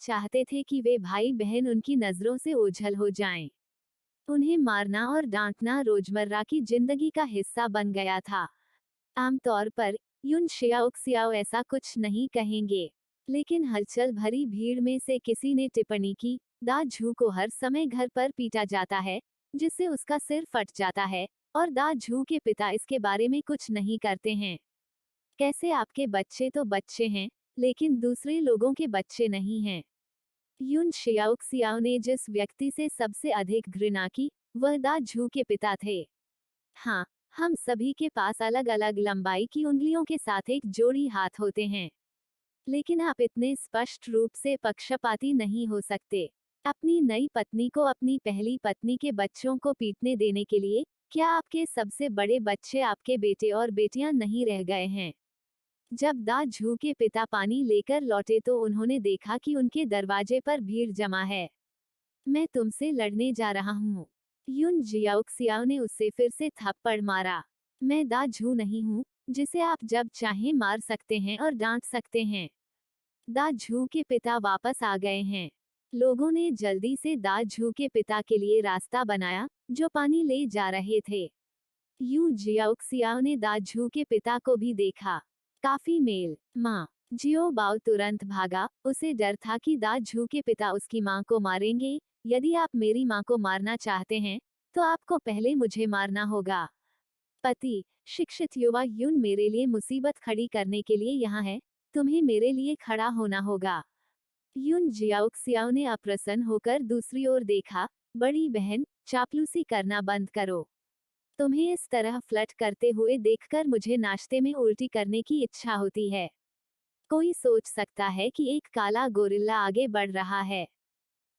चाहते थे कि वे भाई बहन उनकी नजरों से ओझल हो जाएं। उन्हें मारना और डांटना रोजमर्रा की जिंदगी का हिस्सा बन गया था। आमतौर पर युन शियाओक्सियाओ ऐसा कुछ नहीं कहेंगे, लेकिन हलचल भरी भीड़ में से किसी ने टिप्पणी की, दा झू को हर समय घर पर पीटा जाता है, जिससे उसका सिर फट जाता है, और दा झू के पिता इसके बारे में कुछ नहीं करते हैं। कैसे आपके बच्चे तो बच्चे हैं, लेकिन दूसरे लोगों के बच्चे नहीं हैं। युन शियाओक्सियाओ ने जिस व्यक्ति से सबसे अधिक घृणा की, वह दा झू के पिता थे। हाँ, हम सभी के पास अलग अलग लंबाई की उंगलियों के साथ एक जोड़ी हाथ होते हैं, लेकिन आप इतने स्पष्ट रूप से पक्षपाती नहीं हो सकते। अपनी नई पत्नी को अपनी पहली पत्नी के बच्चों को पीटने देने के लिए, क्या आपके सबसे बड़े बच्चे आपके बेटे और बेटियां नहीं रह गए हैं? जब दा झू के पिता पानी लेकर लौटे तो उन्होंने देखा कि उनके दरवाजे पर भीड़ जमा है। मैं तुमसे लड़ने जा रहा हूँ। युन जियाओक्सियाओ ने उससे फिर से थप्पड़ मारा। मैं दा झू नहीं हूँ, जिसे आप जब चाहें मार सकते हैं और डांट सकते हैं। दा झू के पिता वापस आ गए हैं। लोगों ने जल्दी से दा झू के पिता के लिए रास्ता बनाया, जो पानी ले जा रहे थे। यू जियाओक्सियाओ ने दा झू के पिता को भी देखा। काफी मेल। माँ। जियो बाओ तुरंत भागा, उसे डर था कि दा झू के पिता उसकी माँ को मारेंगे। यदि आप मेरी माँ को मारना चाहते हैं, तो आपको पहले मुझे मारना होगा। पति। शिक्षित युवा युन मेरे लिए मुसीबत खड़ी करने के लिए यहाँ है, तुम्हें मेरे लिए खड़ा होना होगा। युन जियाओक्सियाओ ने अप्रसन्न होकर दूसरी ओर देखा। बड़ी बहन, चापलूसी करना बंद करो। तुम्हें इस तरह फ्लर्ट करते हुए देखकर मुझे नाश्ते में उल्टी करने की इच्छा होती है। कोई सोच सकता है कि एक काला गोरिल्ला आगे बढ़ रहा है।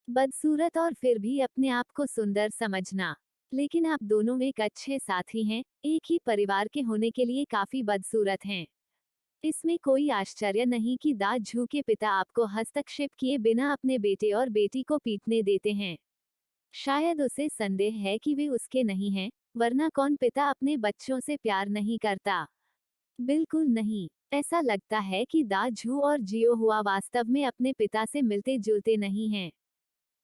बदसूरत और फिर भी अपने आप को सुंदर समझना। लेकिन आप दोनों एक अच्छे साथी हैं, एक ही परिवार के होने के लिए काफी बदसूरत हैं। इसमें कोई आश्चर्य नहीं कि दा झू के पिता आपको हस्तक्षेप किए बिना अपने बेटे और बेटी को पीटने देते हैं। शायद उसे संदेह है कि वे उसके नहीं हैं, वरना कौन पिता अपने बच्चों से प्यार नहीं करता? बिल्कुल नहीं। ऐसा लगता है कि दा झू और जियो हुआ वास्तव में अपने पिता से मिलते जुलते नहीं हैं।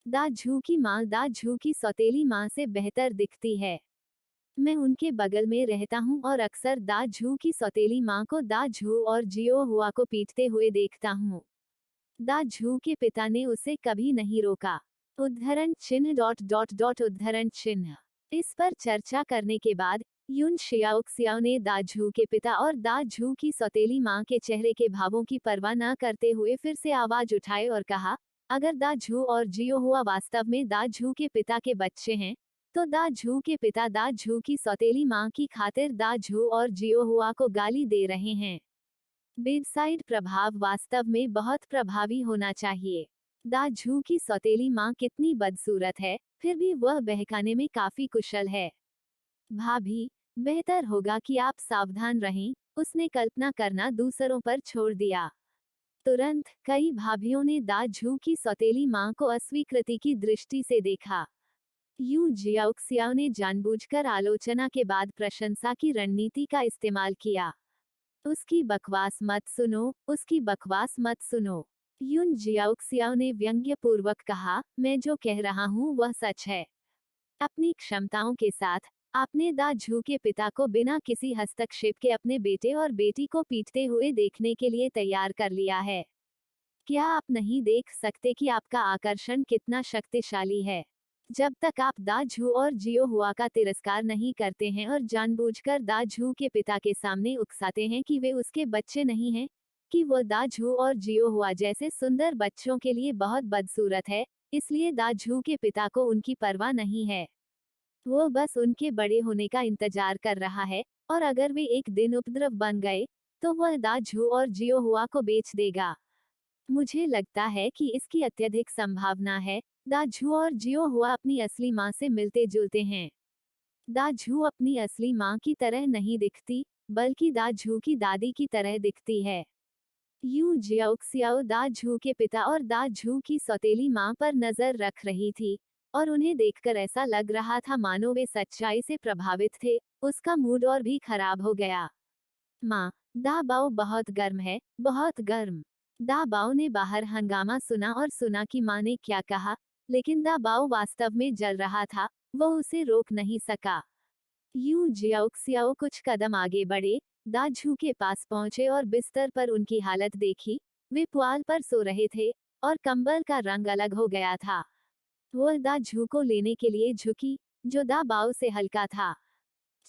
दा झू की माँ दा झू की सौतेली माँ से बेहतर दिखती है। मैं उनके बगल में रहता हूँ और अक्सर दा झू की सौतेली माँ को दा झू और जियो हुआ को पीटते हुए देखता हूँ। दा झू के पिता ने उसे कभी नहीं रोका। उद्धरण चिन्ह डॉट डॉट डॉट उद्धरण चिन्ह। इस पर चर्चा करने के बाद युन शियाओक्सियाओ ने दा झू के पिता और दा झू की सौतेली माँ के चेहरे के भावों की परवाह न करते हुए फिर से आवाज उठाए और कहा, अगर दा झू और जियो हुआ वास्तव में दा झू के पिता के बच्चे हैं, तो दा झू के पिता दा झू की सौतेली माँ की खातिर दा झू और जियो हुआ को गाली दे रहे हैं। बेडसाइड प्रभाव वास्तव में बहुत प्रभावी होना चाहिए। दा झू की सौतेली माँ कितनी बदसूरत है, फिर भी वह बहकाने में काफी कुशल है। भाभी, बेहतर होगा कि आप सावधान रहें, उसने कल्पना करना दूसरों पर छोड़ दिया। तुरंत कई भाभियों ने दा झू की सौतेली माँ को अस्वीकृति की दृष्टि से देखा। यू जियाओक्सियाओ ने जानबूझकर आलोचना के बाद प्रशंसा की रणनीति का इस्तेमाल किया। उसकी बकवास मत सुनो, उसकी बकवास मत सुनो। युन जियाओक्सियाओ ने व्यंग्यपूर्वक कहा, मैं जो कह रहा हूँ वह सच है। अपनी क्षमताओं के साथ, आपने दा झू के पिता को बिना किसी हस्तक्षेप के अपने बेटे और बेटी को पीटते हुए देखने के लिए तैयार कर लिया है। क्या आप नहीं देख सकते कि आपका आकर्षण कितना शक्तिशाली है? जब तक आप दा झू और जियो हुआ का तिरस्कार नहीं करते हैं और जानबूझकर दा झू के पिता के सामने उकसाते हैं कि वे उसके बच्चे नहीं हैं, कि वह दा झू और जियो हुआ जैसे सुंदर बच्चों के लिए बहुत बदसूरत है, इसलिए दा झू के पिता को उनकी परवाह नहीं है। वो बस उनके बड़े होने का इंतजार कर रहा है, और अगर वे एक दिन उपद्रव बन गए, तो वह दा झू और जियो हुआ को बेच देगा। मुझे लगता है कि इसकी अत्यधिक संभावना है। दा झू और जियो हुआ अपनी असली माँ से मिलते जुलते हैं। दा झू अपनी असली माँ की तरह नहीं दिखती, बल्कि दा झू की दादी की तरह दिखती है। यू जियाओक्सियाओ दा झू के पिता और दा झू की सौतेली माँ पर नजर रख रही थी, और उन्हें देखकर ऐसा लग रहा था मानो वे सच्चाई से प्रभावित थे। उसका मूड और भी खराब हो गया। माँ, दा बाओ बहुत गर्म है, बहुत गर्म। दा बाओ ने बाहर हंगामा सुना और सुना कि माँ ने क्या कहा, लेकिन दा बाओ वास्तव में जल रहा था, वो उसे रोक नहीं सका। यूं जियाओक्सियाओ कुछ कदम आगे बढ़े, दाझू के पास पहुंचे और बिस्तर पर उनकी हालत देखी। वे पुआल पर सो रहे थे और कंबल का रंग अलग हो गया था। वो दाझू को लेने के लिए झुकी, जो दा बाओ से हल्का था।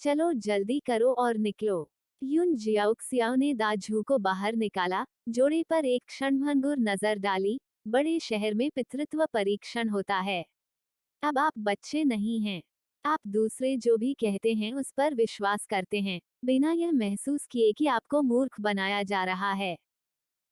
चलो जल्दी करो और निकलो। युन जियाओक्सियाओ ने दाझू को बाहर निकाला, जोड़े पर एक क्षणभंगुर नजर डाली। बड़े शहर में पितृत्व परीक्षण होता है। अब आप बच्चे नहीं हैं। आप दूसरे जो भी कहते हैं उस पर विश्वास करते हैं, बिना यह महसूस किए कि आपको मूर्ख बनाया जा रहा है।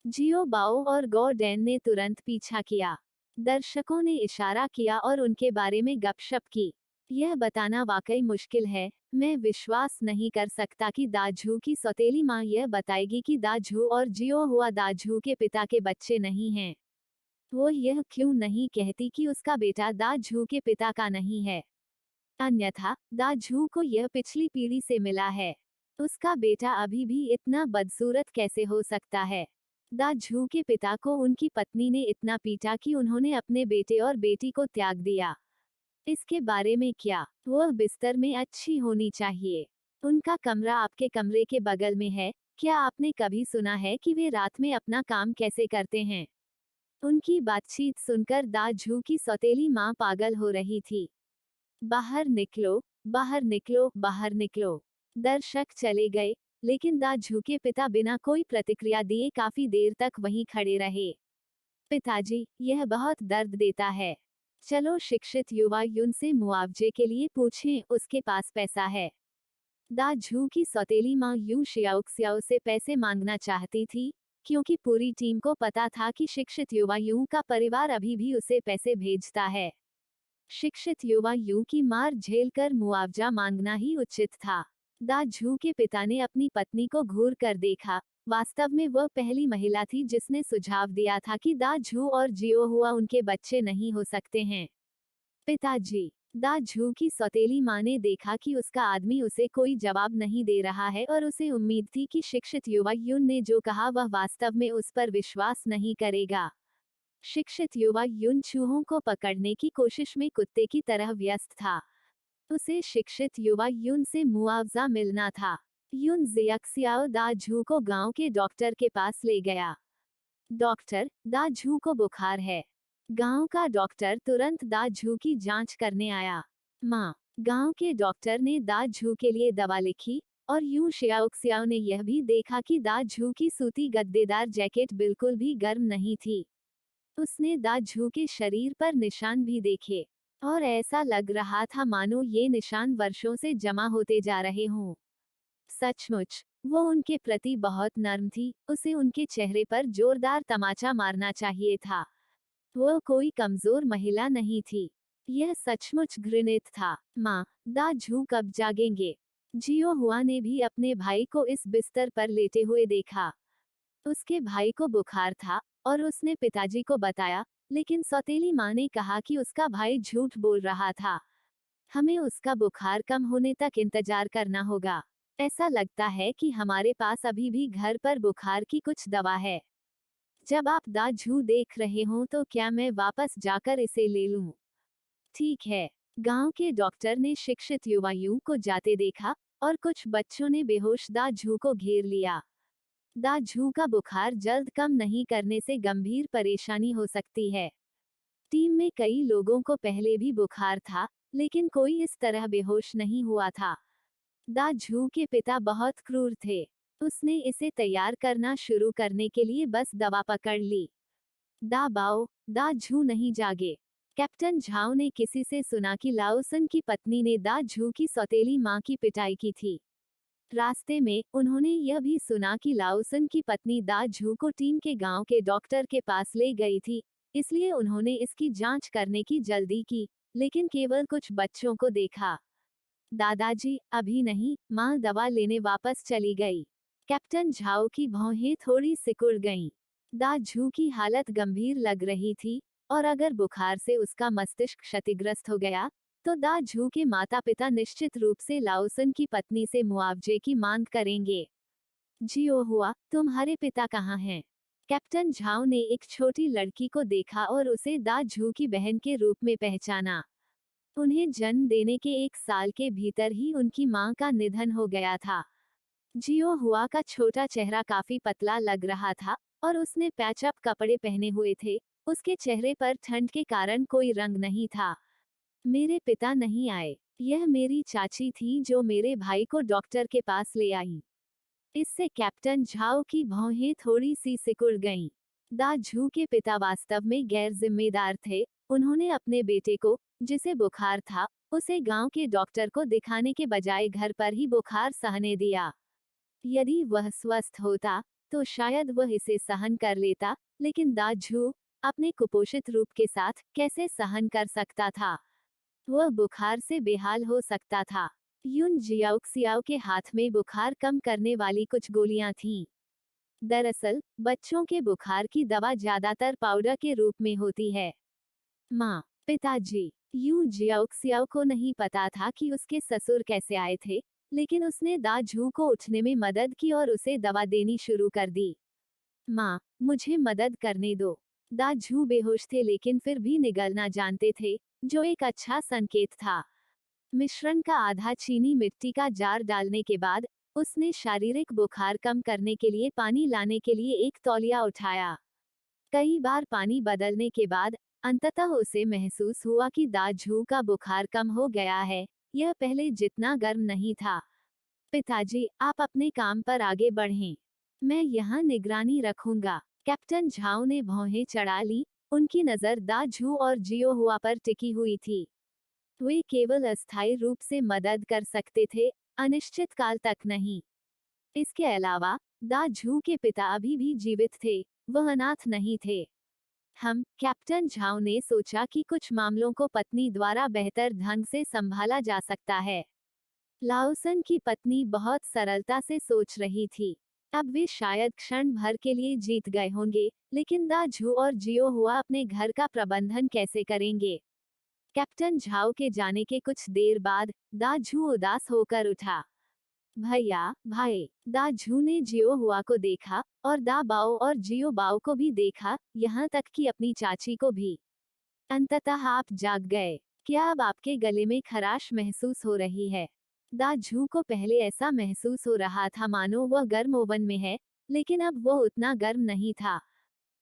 जियो बाओ और गो डैन ने तुरंत पीछा किया। दर्शकों ने इशारा किया और उनके बारे में गपशप की। यह बताना वाकई मुश्किल है। मैं विश्वास नहीं कर सकता कि दाझू की सौतेली माँ यह बताएगी कि दाझू और जियो हुआ दाझू के पिता के बच्चे नहीं हैं। वो यह क्यों नहीं कहती कि उसका बेटा दाझू के पिता का नहीं है? अन्यथा दाझू को यह पिछली पीढ़ी से मिला है। उसका बेटा अभी भी इतना बदसूरत कैसे हो सकता है? दाझू के पिता को उनकी पत्नी ने इतना पीटा कि उन्होंने अपने बेटे और बेटी को त्याग दिया। इसके बारे में क्या? वह बिस्तर में अच्छी होनी चाहिए। उनका कमरा आपके कमरे के बगल में है। क्या आपने कभी सुना है कि वे रात में अपना काम कैसे करते हैं? उनकी बातचीत सुनकर दाझू की सौतेली माँ पागल हो रही थी। बाहर निकलो, बाहर निकलो, बाहर निकलो। दर्शक चले गए, लेकिन दाझू के पिता बिना कोई प्रतिक्रिया दिए काफी देर तक वहीं खड़े रहे। पिताजी, यह बहुत दर्द देता है। चलो शिक्षित युवा युन से मुआवजे के लिए पूछें, उसके पास पैसा है। दाझू की सौतेली माँ यू शियाओक्सियाओ से पैसे मांगना चाहती थी, क्योंकि पूरी टीम को पता था कि शिक्षित युवा यू का परिवार अभी भी उसे पैसे भेजता है। शिक्षित युवा यू की मार झेलकर मुआवजा मांगना ही उचित था। दाझू के पिता ने अपनी पत्नी को घूर कर देखा। वास्तव में वह पहली महिला थी जिसने सुझाव दिया था कि दाझू और जियो हुआ उनके बच्चे नहीं हो सकते हैं। पिताजी, दाझू की सौतेली माँ ने देखा कि उसका आदमी उसे कोई जवाब नहीं दे रहा है और उसे उम्मीद थी कि शिक्षित युवा युन ने जो कहा वह वास्तव में उस पर विश्वास नहीं करेगा। शिक्षित युवा युन चूहों को पकड़ने की कोशिश में कुत्ते की तरह व्यस्त था। उसे शिक्षित युवा युन से मुआवजा मिलना था। युन जियाक्सियाओ दाझू को गांव के डॉक्टर के पास ले गया। डॉक्टर, दाझू को बुखार है। गांव का डॉक्टर तुरंत दाझू की जांच करने आया। माँ, गांव के डॉक्टर ने दाझू के लिए दवा लिखी और यूं शियाओक्सियाओ ने यह भी देखा कि दाझू की सूती गद्देदार जैकेट बिल्कुल भी गर्म नहीं थी। उसने दाझू के शरीर पर निशान भी देखे, और ऐसा लग रहा था मानो ये निशान वर्षों से जमा होते जा रहे हों। सचमुच, वो उनके प्रति बहुत नर्म थी। उसे उनके चेहरे पर जोरदार तमाचा मारना चाहिए था। वो कोई कमजोर महिला नहीं थी। यह सचमुच घृणित था। माँ, दाझू कब जागेंगे? जियो हुआ ने भी अपने भाई को इस बिस्तर पर लेटे हुए देखा। उसके भाई को बुखार था और उसने पिताजी को बताया, लेकिन सौतेली माँ ने कहा कि उसका भाई झूठ बोल रहा था। हमें उसका बुखार कम होने तक इंतजार करना होगा। ऐसा लगता है कि हमारे पास अभी भी घर पर बुखार की कुछ दवा है। जब आप दाझू देख रहे हो तो क्या मैं वापस जाकर इसे ले लूं? ठीक है। गांव के डॉक्टर ने शिक्षित युवा यू को जाते देखा और कुछ बच्चों ने बेहोश दाझू को घेर लिया। दाझू का बुखार जल्द कम नहीं करने से गंभीर परेशानी हो सकती है। टीम में कई लोगों को पहले भी बुखार था, लेकिन कोई इस तरह बेहोश नहीं हुआ था। दाझू के पिता बहुत क्रूर थे। उसने इसे तैयार करना शुरू करने के लिए बस दवा पकड़ ली। दाबाओ, दाझू नहीं जागे। कैप्टन झाओ ने किसी से सुना कि लाओसन की पत्नी ने दाझू की सौतेली माँ की पिटाई की थी। रास्ते में उन्होंने यह भी सुना कि लाओसन की पत्नी दाझू को टीम के गांव के डॉक्टर के पास ले गई थी, इसलिए उन्होंने इसकी जांच करने की जल्दी की, लेकिन केवल कुछ बच्चों को देखा। दादाजी, अभी नहीं। माँ दवा लेने वापस चली गई। कैप्टन झाओ की भौहें थोड़ी सिकुड़ गईं। दाझू की हालत गंभीर लग रही थी, और अगर बुखार से उसका मस्तिष्क क्षतिग्रस्त हो गया, तो दाझू के माता पिता निश्चित रूप से लाओसन की पत्नी से मुआवजे की मांग करेंगे। जियो हुआ, तुम्हारे पिता कहाँ हैं? कैप्टन झाओ ने एक छोटी लड़की को देखा और उसे दा झू की बहन के रूप में पहचाना। उन्हें जन्म देने के 1 साल के भीतर ही उनकी मां का निधन हो गया था। जियो हुआ का छोटा चेहरा काफी पतला लग रहा था और उसने पैचअप कपड़े पहने हुए थे। उसके चेहरे पर ठंड के कारण कोई रंग नहीं था। मेरे पिता नहीं आए। यह मेरी चाची थी जो मेरे भाई को डॉक्टर के पास ले आई। इससे कैप्टन झाओ की भौहें थोड़ी सी सिकुड़ गईं। दा झू के पिता वास्तव में गैर जिम्मेदार थे। उन्होंने अपने बेटे को, जिसे बुखार था, उसे गांव के डॉक्टर को दिखाने के बजाय घर पर ही बुखार सहने दिया। यदि वह स्वस्थ होता तो शायद वह इसे सहन कर लेता, लेकिन दा झू अपने कुपोषित रूप के साथ कैसे सहन कर सकता था। वह बुखार से बेहाल हो सकता था। युन जियाओक्सियाओ के हाथ में बुखार कम करने वाली कुछ गोलियां थीं। दरअसल बच्चों के बुखार की दवा ज्यादातर पाउडर के रूप में होती है। माँ, पिताजी। यू जियाओक्सियाओ को नहीं पता था कि उसके ससुर कैसे आए थे, लेकिन उसने दा झू को उठने में मदद की और उसे दवा देनी शुरू कर दी। माँ, मुझे मदद करने दो। दा झू बेहोश थे लेकिन फिर भी निगलना जानते थे, जो एक अच्छा संकेत था। मिश्रण का आधा चीनी मिट्टी का जार डालने के बाद उसने शारीरिक बुखार कम करने के लिए पानी लाने के लिए एक तौलिया उठाया। कई बार पानी बदलने के बाद अंततः उसे महसूस हुआ कि दा झू का बुखार कम हो गया है। यह पहले जितना गर्म नहीं था। पिताजी, आप अपने काम पर आगे बढ़ें। मैं यहाँ निगरानी रखूंगा। कैप्टन झाओ ने भौहें चढ़ा ली। उनकी नजर दा झू और जियो हुआ पर टिकी हुई थी। वे केवल अस्थायी रूप से मदद कर सकते थे, अनिश्चित काल तक नहीं। इसके अलावा दा झू के पिता अभी भी जीवित थे। वह अनाथ नहीं थे। कैप्टन झाओ ने सोचा कि कुछ मामलों को पत्नी द्वारा बेहतर ढंग से संभाला जा सकता है। लाओसन की पत्नी बहुत सरलता से सोच रही थी। अब वे शायद क्षण भर के लिए जीत गए होंगे, लेकिन दा झू और जियो हुआ अपने घर का प्रबंधन कैसे करेंगे। कैप्टन झाओ के जाने के कुछ देर बाद दा झू उदास होकर उठा। भैया, भाई। दा झू ने जियो हुआ को देखा और दा बाओ और जियो बाओ को भी देखा, यहाँ तक कि अपनी चाची को भी। अंततः आप जाग गए। क्या अब आपके गले में खराश महसूस हो रही है? दा झू को पहले ऐसा महसूस हो रहा था मानो वह गर्म ओवन में है, लेकिन अब वो उतना गर्म नहीं था।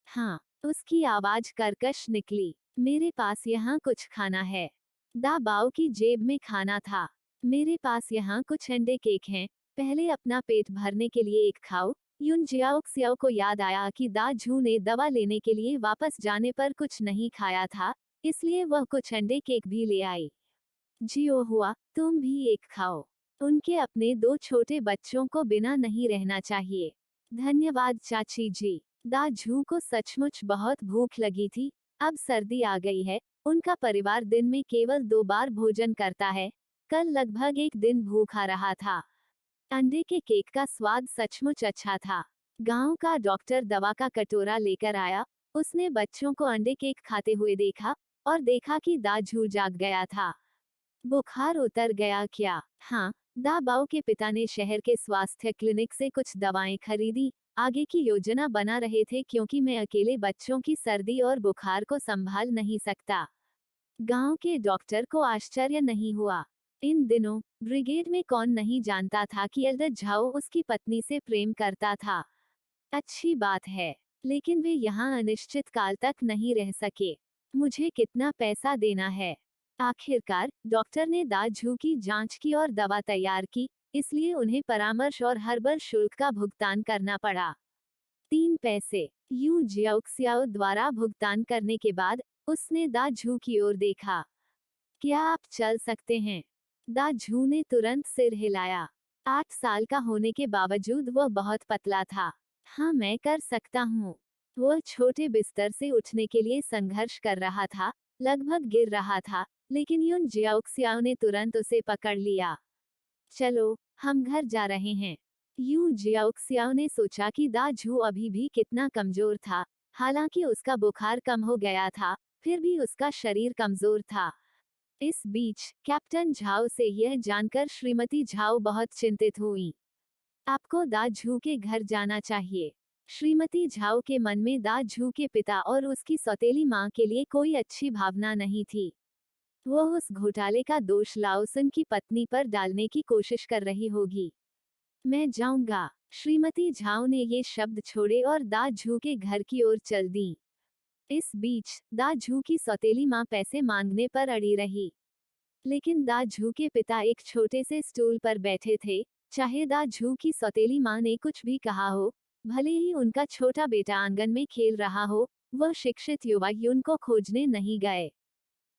हाँ, उसकी आवाज कर्कश निकली। मेरे पास यहाँ कुछ खाना है। दा बाओ की जेब में खाना था। मेरे पास यहाँ कुछ अंडे केक हैं। पहले अपना पेट भरने के लिए एक खाओ। युन जियाओक्सियाओ को याद आया कि दा झू ने दवा लेने के लिए वापस जाने पर कुछ नहीं खाया था, इसलिए वह कुछ अंडे केक भी ले आई। जियो हुआ, तुम भी एक खाओ। उनके अपने 2 छोटे बच्चों को बिना नहीं रहना चाहिए। धन्यवाद चाची जी। दा झू को सचमुच बहुत भूख लगी थी। अब सर्दी आ गई है। उनका परिवार दिन में केवल 2 बार भोजन करता है। कल लगभग एक दिन भूखा रहा था। अंडे के केक का स्वाद सचमुच अच्छा था। गांव का डॉक्टर दवा का कटोरा लेकर आया। उसने बच्चों को अंडे केक खाते हुए देखा और देखा कि दा झू जाग गया था। बुखार उतर गया क्या? हाँ, दा बाओ के पिता ने शहर के स्वास्थ्य क्लिनिक से कुछ दवाएं खरीदी। आगे की योजना बना रहे थे क्योंकि मैं अकेले बच्चों की सर्दी और बुखार को संभाल नहीं सकता। गांव के डॉक्टर को आश्चर्य नहीं हुआ। इन दिनों ब्रिगेड में कौन नहीं जानता था कि एल्डर झाओ उसकी पत्नी से प्रेम करता था। अच्छी बात है, लेकिन वे यहाँ अनिश्चित काल तक नहीं रह सके। मुझे कितना पैसा देना है? आखिरकार डॉक्टर ने दा झू की जांच की और दवा तैयार की, इसलिए उन्हें परामर्श और हर्बल शुल्क का भुगतान करना पड़ा। 3 पैसे। यू जियाओक्सियाओ द्वारा भुगतान करने के बाद उसने दा झू की ओर देखा। क्या आप चल सकते हैं? दा झू ने तुरंत सिर हिलाया। 8 साल का होने के बावजूद वह बहुत पतला था। हाँ, मैं कर सकता हूँ। वह छोटे बिस्तर से उठने के लिए संघर्ष कर रहा था, लगभग गिर रहा था, लेकिन युन जियाओक्सियाओ ने तुरंत उसे पकड़ लिया। चलो, हम घर जा रहे हैं। यू जियाओक्सियाओ ने सोचा कि दा झू अभी भी कितना कमजोर था। हालांकि उसका बुखार कम हो गया था, फिर भी उसका शरीर कमजोर था। इस बीच कैप्टन झाओ से यह जानकर श्रीमती झाओ बहुत चिंतित हुई। आपको दा झू के घर जाना चाहिए। श्रीमती झाओ के मन में दा झू के पिता और उसकी सौतेली माँ के लिए कोई अच्छी भावना नहीं थी। वह उस घोटाले का दोष लाओसन की पत्नी पर डालने की कोशिश कर रही होगी। मैं जाऊंगा। श्रीमती झाओ ने ये शब्द छोड़े और दा झू के घर की ओर चल दी। इस बीच दा झू की सौतेली माँ पैसे मांगने पर अड़ी रही। लेकिन दा झू के पिता एक छोटे से स्टूल पर बैठे थे। चाहे दा झू की सौतेली माँ ने कुछ भी कहा हो, भले ही उनका छोटा बेटा आंगन में खेल रहा हो, वह शिक्षित युवा युन को खोजने नहीं गए।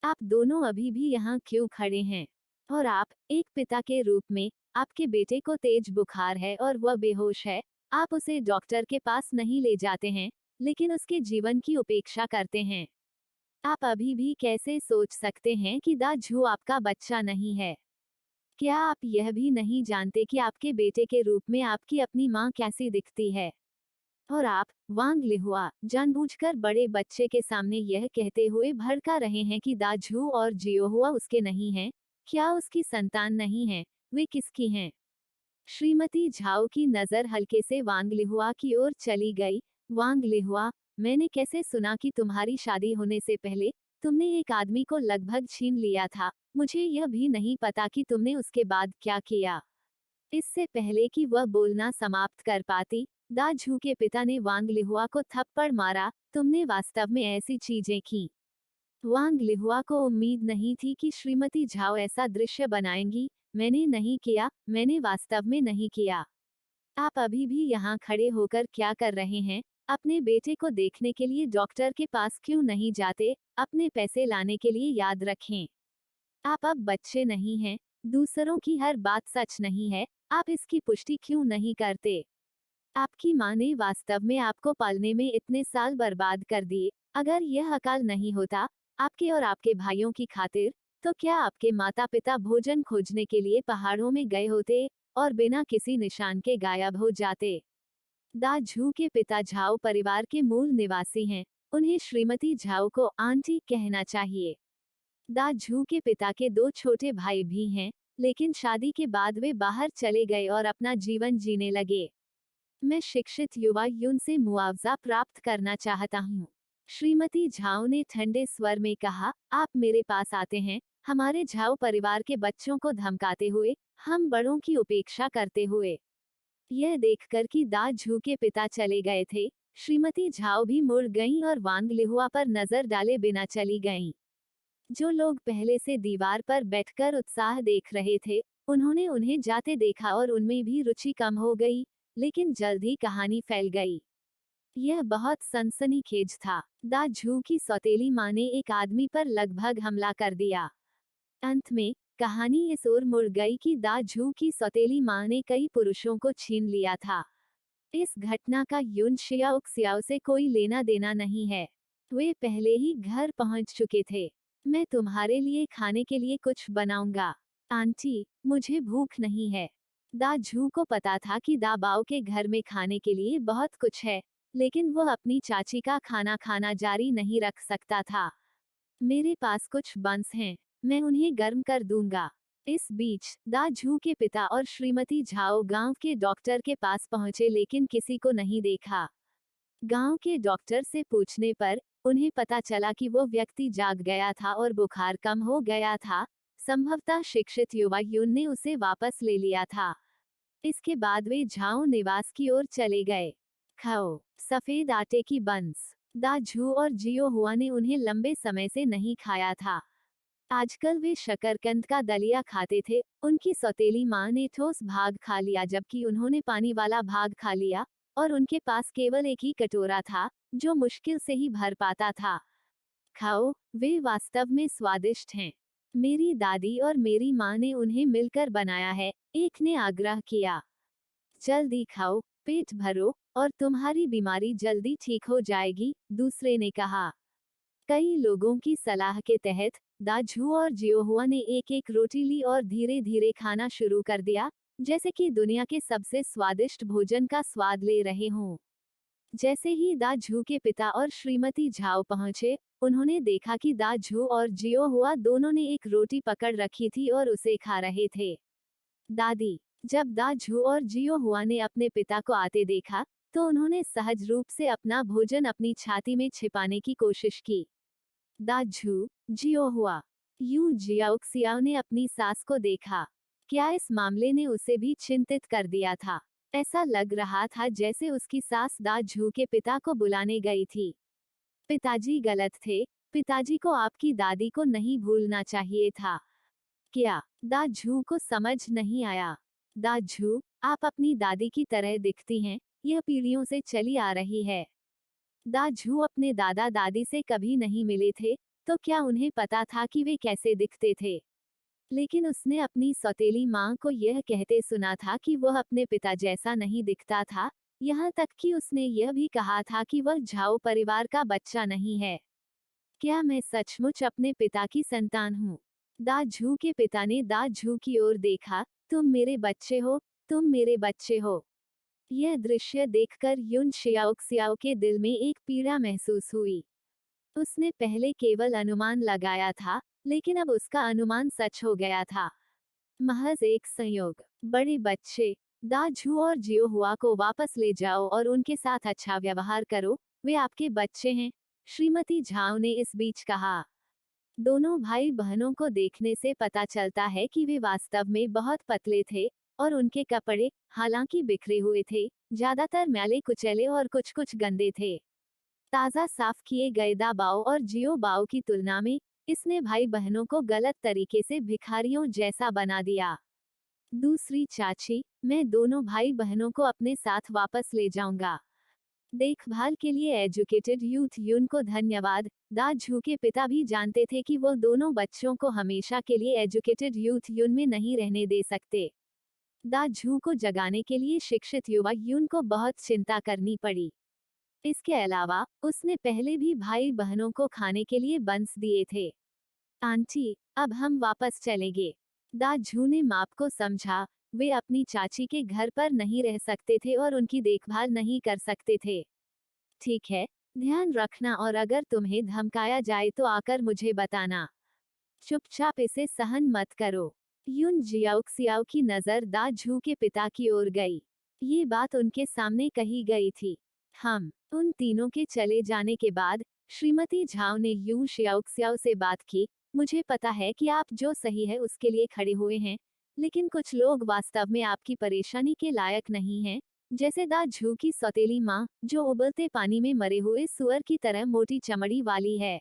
आप दोनों अभी भी यहाँ क्यों खड़े हैं? और आप, एक पिता के रूप में, आपके बेटे को तेज बुखार है और वह बेहोश है। आप उसे डॉक्टर के पास नहीं ले जाते हैं, लेकिन उसके जीवन की उपेक्षा करते हैं। आप अभी भी कैसे सोच सकते हैं कि दा झू आपका बच्चा नहीं है? क्या आप यह भी नहीं जानते कि आपके बेटे के रूप में आपकी अपनी माँ कैसी दिखती है? और आप, वांग लिहुआ, जानबूझकर बड़े बच्चे के सामने यह कहते हुए भड़का रहे हैं कि दा झू और जियो हुआ उसके नहीं हैं। क्या उसकी संतान नहीं है? वे किसकी हैं? श्रीमती झाओ की नजर हल्के से वांग लिहुआ की ओर चली गई। वांग लिहुआ, मैंने कैसे सुना कि तुम्हारी शादी होने से पहले तुमने एक आदमी को लगभग छीन लिया था। मुझे यह भी नहीं पता कि तुमने उसके बाद क्या किया। इससे पहले कि वह बोलना समाप्त कर पाती, दा झू के पिता ने वांग लिहुआ को थप्पड़ मारा। तुमने वास्तव में ऐसी चीजें की? वांग लिहुआ को उम्मीद नहीं थी कि श्रीमती झाओ ऐसा दृश्य बनाएंगी। मैंने नहीं किया, मैंने वास्तव में नहीं किया। आप अभी भी यहाँ खड़े होकर क्या कर रहे हैं? अपने बेटे को देखने के लिए डॉक्टर के पास क्यों नहीं जाते? अपने पैसे लाने के लिए याद रखें। आप अब बच्चे नहीं हैं। दूसरों की हर बात सच नहीं है। आप इसकी पुष्टि क्यों नहीं करते? आपकी माँ ने वास्तव में आपको पालने में इतने साल बर्बाद कर दिए। अगर यह अकाल नहीं होता, आपके और आपके भाइयों की खातिर, तो क्या आपके माता पिता भोजन खोजने के लिए पहाड़ों में गए होते और बिना किसी निशान के गायब हो जाते? दा झू के पिता झाओ परिवार के मूल निवासी हैं। उन्हें श्रीमती झाओ को आंटी कहना चाहिए। दा झू के पिता के दो छोटे भाई भी हैं, लेकिन शादी के बाद वे बाहर चले गए और अपना जीवन जीने लगे। मैं शिक्षित युवा युन से मुआवजा प्राप्त करना चाहता हूँ। श्रीमती झाओ ने ठंडे स्वर में कहा, आप मेरे पास आते हैं, हमारे झाओ परिवार के बच्चों को धमकाते हुए, हम बड़ों की उपेक्षा करते हुए। यह देखकर कि दा झू के पिता चले गए थे, श्रीमती झाओ भी मुड़ गईं और वांग लिहुआ पर नजर डाले बिना चली गईं। जो लोग पहले से दीवार पर बैठकर उत्साह देख रहे थे, उन्होंने उन्हें जाते देखा और उनमें भी रुचि कम हो गई। लेकिन जल्द ही कहानी फैल गई। यह बहुत सनसनीखेज था। दा झू की सौतेली माँ ने एक आदमी पर लगभग हमला कर दिया। अंत में कहानी इस ओर मुड़ गई कि दा झू की सौतेली माँ ने कई पुरुषों को छीन लिया था। इस घटना का युन शियाओ सियाओ से कोई लेना देना नहीं है। वे पहले ही घर पहुंच चुके थे। मैं तुम्हारे लिए खाने के लिए कुछ बनाऊंगा। आंटी, मुझे भूख नहीं है। दा झू को पता था कि दा बाओ के घर में खाने के लिए बहुत कुछ है, लेकिन वह अपनी चाची का खाना खाना जारी नहीं रख सकता था। मेरे पास कुछ बंस हैं, मैं उन्हें गर्म कर दूंगा। इस बीच दा झू के पिता और श्रीमती झाओ गांव के डॉक्टर के पास पहुंचे, लेकिन किसी को नहीं देखा। गांव के डॉक्टर से पूछने पर उन्हें पता चला कि वो व्यक्ति जाग गया था और बुखार कम हो गया था। संभवतः शिक्षित युवा युन ने उसे वापस ले लिया था। इसके बाद वे झाओ निवास की ओर चले गए। खाओ, सफेद आटे की बंस। दा झू और जियो हुआ ने उन्हें लंबे समय से नहीं खाया था। आजकल वे शकरकंद का दलिया खाते थे। उनकी सौतेली माँ ने ठोस भाग खा लिया जबकि उन्होंने पानी वाला भाग खा लिया, और उनके पास केवल एक ही कटोरा था, जो मुश्किल से ही भर पाता था। खाओ, वे वास्तव में स्वादिष्ट हैं। मेरी दादी और मेरी माँ ने उन्हें मिलकर बनाया है, एक ने आग्रह किया। जल्दी खाओ, पेट भरो, और तुम्हारी बीमारी जल्दी ठीक हो जाएगी, दूसरे ने कहा। कई लोगों की सलाह के तहत दा झू और जियोहुआ ने एक एक रोटी ली और धीरे धीरे खाना शुरू कर दिया, जैसे कि दुनिया के सबसे स्वादिष्ट भोजन का स्वाद ले रहे हों। जैसे ही दा झू के पिता और श्रीमती झाओ पहुंचे, उन्होंने देखा कि दा झू और जियोहुआ दोनों ने एक रोटी पकड़ रखी थी और उसे खा रहे थे। दादी, जब दा झू और जियोहुआ ने अपने पिता को आते देखा, तो उन्होंने सहज रूप से अपना भोजन अपनी छाती में छिपाने की कोशिश की। दाझू जियो हुआ। यूं जियाओक्सियाओ ने अपनी सास को देखा। क्या इस मामले ने उसे भी चिंतित कर दिया था? ऐसा लग रहा था जैसे उसकी सास दाझू के पिता को बुलाने गई थी। पिताजी गलत थे। पिताजी को आपकी दादी को नहीं भूलना चाहिए था। क्या? दाझू को समझ नहीं आया। दाझू, आप अपनी दादी की तरह दिखती हैं, यह पीढ़ियों से चली आ रही है। दाझू अपने दादा दादी से कभी नहीं मिले थे, तो क्या उन्हें पता था कि वे कैसे दिखते थे? लेकिन उसने अपनी सौतेली माँ को यह कहते सुना था कि वह अपने पिता जैसा नहीं दिखता था, यहाँ तक कि उसने यह भी कहा था कि वह झाओ परिवार का बच्चा नहीं है। क्या मैं सचमुच अपने पिता की संतान हूँ? दाझू के पिता ने दाझू की ओर देखा। तुम मेरे बच्चे हो, तुम मेरे बच्चे हो। यह दृश्य देखकर युन शियाओक्सियाओ के दिल में एक पीड़ा महसूस हुई। उसने पहले केवल अनुमान लगाया था, लेकिन अब उसका अनुमान सच हो गया था। महज एक संयोग। बड़े बच्चे, दाझू और जियो हुआ को वापस ले जाओ और उनके साथ अच्छा व्यवहार करो, वे आपके बच्चे हैं, श्रीमती झाओ ने इस बीच कहा। दोनों भाई बहनों को देखने से पता चलता है कि वे वास्तव में बहुत पतले थे, और उनके कपड़े, हालांकि बिखरे हुए थे, ज्यादातर मैले कुचैले और कुछ कुछ गंदे थे। ताज़ा साफ किए गए दाबाओ और जियो बाओ की तुलना में इसने भाई बहनों को गलत तरीके से भिखारियों जैसा बना दिया। दूसरी चाची, मैं दोनों भाई बहनों को अपने साथ वापस ले जाऊंगा। देखभाल के लिए एजुकेटेड यूथ यून को धन्यवाद। दाझू के पिता भी जानते थे कि वो दोनों बच्चों को हमेशा के लिए एजुकेटेड यूथ यून में नहीं रहने दे सकते। दाझू को जगाने के लिए शिक्षित युवा यून को बहुत चिंता करनी पड़ी। इसके अलावा उसने पहले भी भाई बहनों को खाने के लिए बंस दिए थे। आंटी, अब हम वापस चलेंगे। दाझू ने माप को समझा। वे अपनी चाची के घर पर नहीं रह सकते थे और उनकी देखभाल नहीं कर सकते थे। ठीक है, ध्यान रखना और अगर तुम्हें धमकाया जाए तो आकर मुझे बताना। चुपचाप इसे सहन मत करो। युन जियाओक्सियाओ की नजर दाझू के पिता की ओर गई। ये बात उनके सामने कही गई थी। हम उन तीनों के चले जाने के बाद श्रीमती झाओ ने यूं शियाओक्सियाओ से बात की। मुझे पता है कि आप जो सही है उसके लिए खड़े हुए हैं, लेकिन कुछ लोग वास्तव में आपकी परेशानी के लायक नहीं हैं, जैसे दाझू की सौतेली माँ, जो उबलते पानी में मरे हुए सुअर की तरह मोटी चमड़ी वाली है।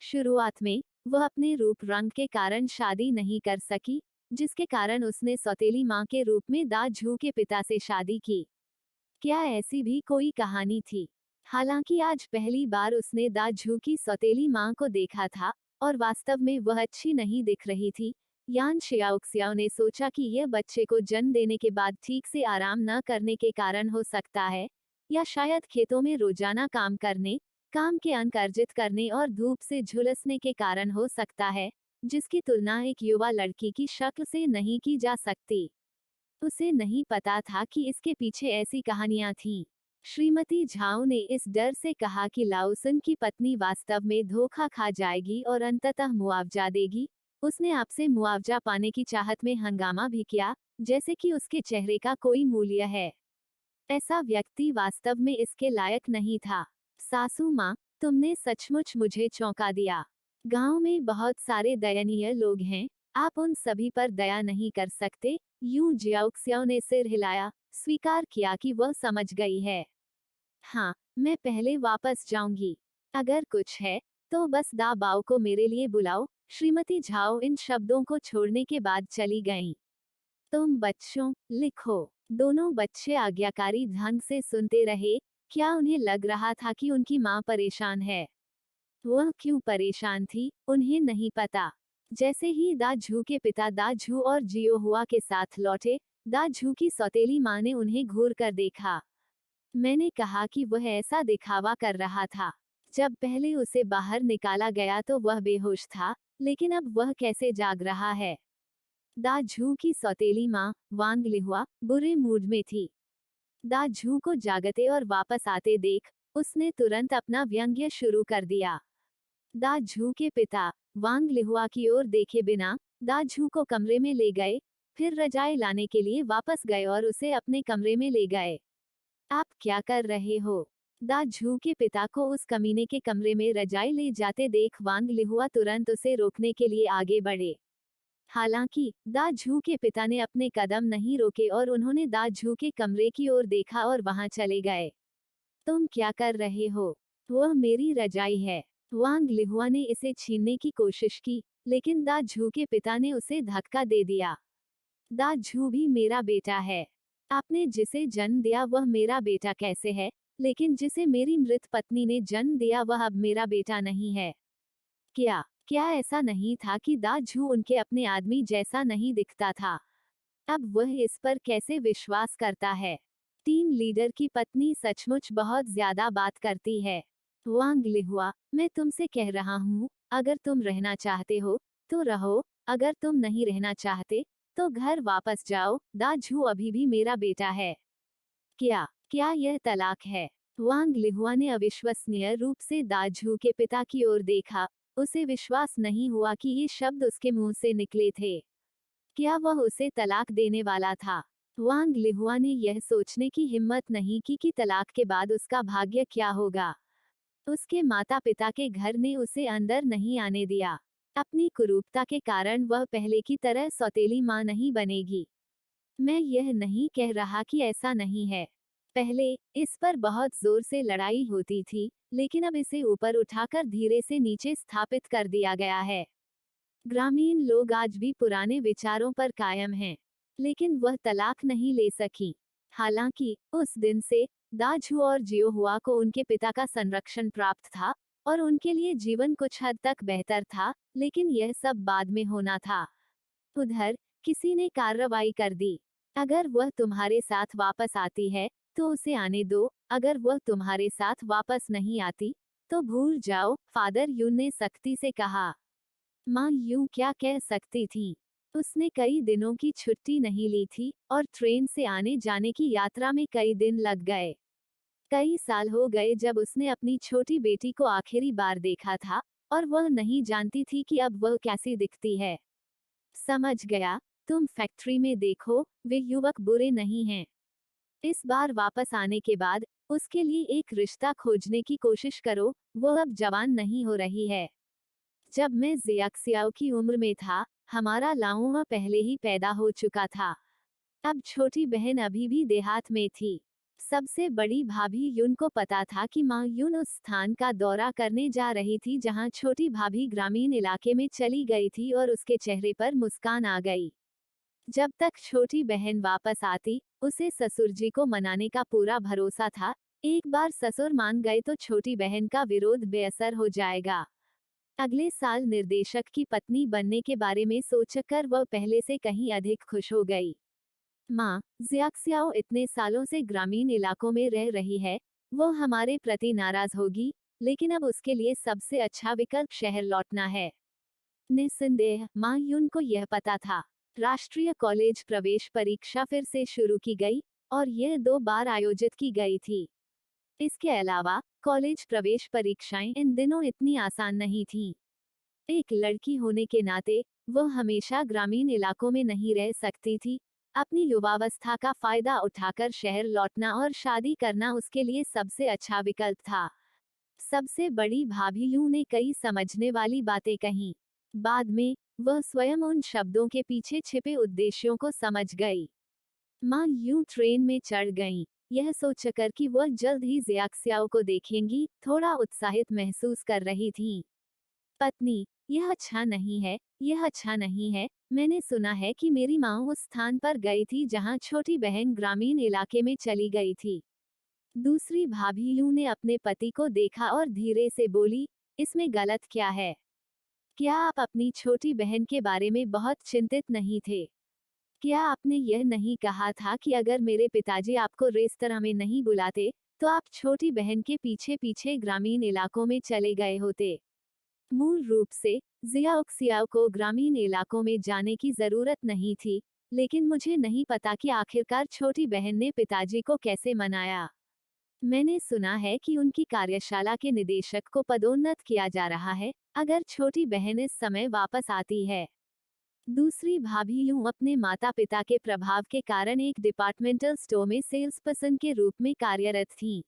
शुरुआत में वह अपने रूप रंग के कारण शादी नहीं कर सकी, जिसके कारण उसने सौतेली माँ के रूप में दाझू के पिता से शादी की। क्या ऐसी भी कोई कहानी थी? हालांकि आज पहली बार उसने दाझू की सौतेली माँ को देखा था, और वास्तव में वह अच्छी नहीं दिख रही थी। यान शियाओक्सियाओ ने सोचा कि यह बच्चे को जन्म देने के बाद ठीक से आराम न करने के कारण हो सकता है, या शायद खेतों में रोजाना काम करने, काम के अंक अर्जित करने और धूप से झुलसने के कारण हो सकता है, जिसकी तुलना एक युवा लड़की की शक्ल से नहीं की जा सकती। उसे नहीं पता था कि इसके पीछे ऐसी कहानियां थीं। श्रीमती झाओ ने इस डर से कहा कि लाओसन की पत्नी वास्तव में धोखा खा जाएगी और अंततः मुआवजा देगी। उसने आपसे मुआवजा पाने की चाहत में हंगामा भी किया, जैसे कि उसके चेहरे का कोई मूल्य है। ऐसा व्यक्ति वास्तव में इसके लायक नहीं था। सासू माँ, तुमने सचमुच मुझे चौंका दिया। गांव में बहुत सारे दयनीय लोग हैं, आप उन सभी पर दया नहीं कर सकते। यूं जियाओक्सियाओ ने सिर हिलाया, स्वीकार किया कि वह समझ गई है। हाँ, मैं पहले वापस जाऊंगी। अगर कुछ है, तो बस दा बाओ को मेरे लिए बुलाओ। श्रीमती झाओ इन शब्दों को छोड़ने के बाद चली गईं। तुम बच्चों, लिखो। दोनों बच्चे आज्ञाकारी ढंग से सुनते रहे। क्या उन्हें लग रहा था कि उनकी माँ परेशान है? वह क्यों परेशान थी, उन्हें नहीं पता। जैसे ही दाझू के पिता दाझू और जियो हुआ के साथ लौटे, दाझू की सौतेली माँ ने उन्हें घूर कर देखा। मैंने कहा कि वह ऐसा दिखावा कर रहा था। जब पहले उसे बाहर निकाला गया तो वह बेहोश था, लेकिन अब वह कैसे जाग रहा है? दाझू की सौतेली माँ, वांग लिहुआ, बुरे मूड में थी। दाझू को जागते और वापस आते देख, उसने तुरंत अपना व्यंग्य शुरू कर दिया। दाझू के पिता, वांग लिहुआ की ओर देखे बिना, दाझू को कमरे में ले गए, फिर रजाई लाने के लिए वापस गए और उसे अपने कमरे में ले गए। आप क्या कर रहे हो? दा झू के पिता को उस कमीने के कमरे में रजाई ले जाते देख वांग लिहुआ तुरंत उसे रोकने के लिए आगे बढ़े। हालांकि दा झू के पिता ने अपने कदम नहीं रोके और उन्होंने दा झू के कमरे की ओर देखा और वहां चले गए। तुम क्या कर रहे हो? वह मेरी रजाई है। वांग लिहुआ ने इसे छीनने की कोशिश की, लेकिन दा झू के पिता ने उसे धक्का दे दिया। दा झू भी मेरा बेटा है। आपने जिसे जन्म दिया वह मेरा बेटा कैसे है, लेकिन जिसे मेरी मृत पत्नी ने जन्म दिया वह अब मेरा बेटा नहीं है। क्या क्या ऐसा नहीं था कि दा झू उनके अपने आदमी जैसा नहीं दिखता था? अब वह इस पर कैसे विश्वास करता है? टीम लीडर की पत्नी सचमुच बहुत ज्यादा बात करती है। वांग लिहुआ, मैं तुमसे कह रहा हूँ, अगर तुम रहना चाहते हो तो रहो, अगर तुम नहीं रहना चाहते तो घर वापस जाओ। दा झू अभी भी मेरा बेटा है। क्या क्या यह तलाक है? वांग लिहुआ ने अविश्वसनीय रूप से दा झू के पिता की ओर देखा। उसे विश्वास नहीं हुआ कि ये शब्द उसके मुंह से निकले थे। क्या वह उसे तलाक देने वाला था? वांग लिहुआ ने यह सोचने की हिम्मत नहीं की कि तलाक के बाद उसका भाग्य क्या होगा। उसके माता पिता के घर ने उसे अंदर नहीं आने दिया। अपनी कुरूपता के कारण वह पहले की तरह सौतेली मां नहीं बनेगी। मैं यह नहीं कह रहा कि ऐसा नहीं है। पहले इस पर बहुत जोर से लड़ाई होती थी, लेकिन अब इसे ऊपर उठाकर धीरे से नीचे स्थापित कर दिया गया है। ग्रामीण लोग आज भी पुराने विचारों पर कायम हैं, लेकिन वह तलाक नहीं ले सकी। हालांकि उस दिन से दाझू और जियो हुआ को उनके पिता का संरक्षण प्राप्त था और उनके लिए जीवन कुछ हद तक बेहतर था, लेकिन यह सब बाद में होना था। उधर किसी ने कार्रवाई कर दी। अगर वह तुम्हारे साथ वापस आती है तो उसे आने दो, अगर वह तुम्हारे साथ वापस नहीं आती तो भूल जाओ, फादर यून ने सख्ती से कहा। माँ यूं क्या कह सकती थी? उसने कई दिनों की छुट्टी नहीं ली थी और ट्रेन से आने जाने की यात्रा में कई दिन लग गए। कई साल हो गए जब उसने अपनी छोटी बेटी को आखिरी बार देखा था, और वह नहीं जानती थी कि अब वह कैसी दिखती है। समझ गया, तुम फैक्ट्री में देखो, वे युवक बुरे नहीं हैं। इस बार वापस आने के बाद उसके लिए एक रिश्ता खोजने की कोशिश करो, वो अब जवान नहीं हो रही है। जब मैं जियाक्सियाओ की उम्र में था, हमारा लाऊंगा पहले ही पैदा हो चुका था। अब छोटी बहन अभी भी देहात में थी। सबसे बड़ी भाभी युन को पता था कि माँ युन उस स्थान का दौरा करने जा रही थी जहाँ छोटी भाभी ग्रामीण इलाके में चली गई थी और उसके चेहरे पर मुस्कान आ गई। जब तक छोटी बहन वापस आती, उसे ससुर जी को मनाने का पूरा भरोसा था। एक बार ससुर मान गए तो छोटी बहन का विरोध बेअसर हो जाएगा। अगले साल निर्देशक की पत्नी बनने के बारे में सोचकर वह पहले से कहीं अधिक खुश हो गई। माँ, जियाक्सियाओ इतने सालों से ग्रामीण इलाकों में रह रही है, वो हमारे प्रति नाराज होगी, लेकिन अब उसके लिए सबसे अच्छा विकल्प शहर लौटना है। निस्संदेह माँ युन को यह पता था। राष्ट्रीय कॉलेज प्रवेश परीक्षा फिर से शुरू की गई और यह 2 बार आयोजित की गई थी। इसके अलावा कॉलेज प्रवेश परीक्षाएं इन दिनों इतनी आसान नहीं थीं। एक लड़की होने के नाते वह हमेशा ग्रामीण इलाकों में नहीं रह सकती थी। अपनी युवावस्था का फायदा उठाकर शहर लौटना और शादी करना उसके लिए सबसे अच्छा विकल्प था। सबसे बड़ी भाभी यूं ने कई समझने वाली बातें कहीं। बाद में वह स्वयं उन शब्दों के पीछे छिपे उद्देश्यों को समझ गई। माँ यूं ट्रेन में चढ़ गईं, यह सोचकर कि वह जल्द ही जियाक्सियाओ को देखेंगी, थोड़ा उत्साहित महसूस कर रही थीं। पत्नी, यह अच्छा नहीं है, यह अच्छा नहीं है। मैंने सुना है कि मेरी माँ उस स्थान पर गई थी जहाँ छोटी बहन ग्रामीण इलाके में चली गई थी। दूसरी भाभी यूं ने अपने पति को देखा और धीरे से बोली, इसमें गलत क्या है? क्या आप अपनी छोटी बहन के बारे में बहुत चिंतित नहीं थे? क्या आपने यह नहीं कहा था कि अगर मेरे पिताजी आपको रेस्तरां में नहीं बुलाते, तो आप छोटी बहन के पीछे पीछे ग्रामीण इलाकों में चले गए होते? मूल रूप से जियाओक्सियाओ को ग्रामीण इलाकों में जाने की जरूरत नहीं थी, लेकिन मुझे नहीं पता कि आखिरकार छोटी बहन ने पिताजी को कैसे मनाया। मैंने सुना है कि उनकी कार्यशाला के निदेशक को पदोन्नत किया जा रहा है, अगर छोटी बहन इस समय वापस आती है। दूसरी भाभी यूं अपने माता पिता के प्रभाव के कारण एक डिपार्टमेंटल स्टोर में सेल्स पर्सन के रूप में कार्यरत थीं।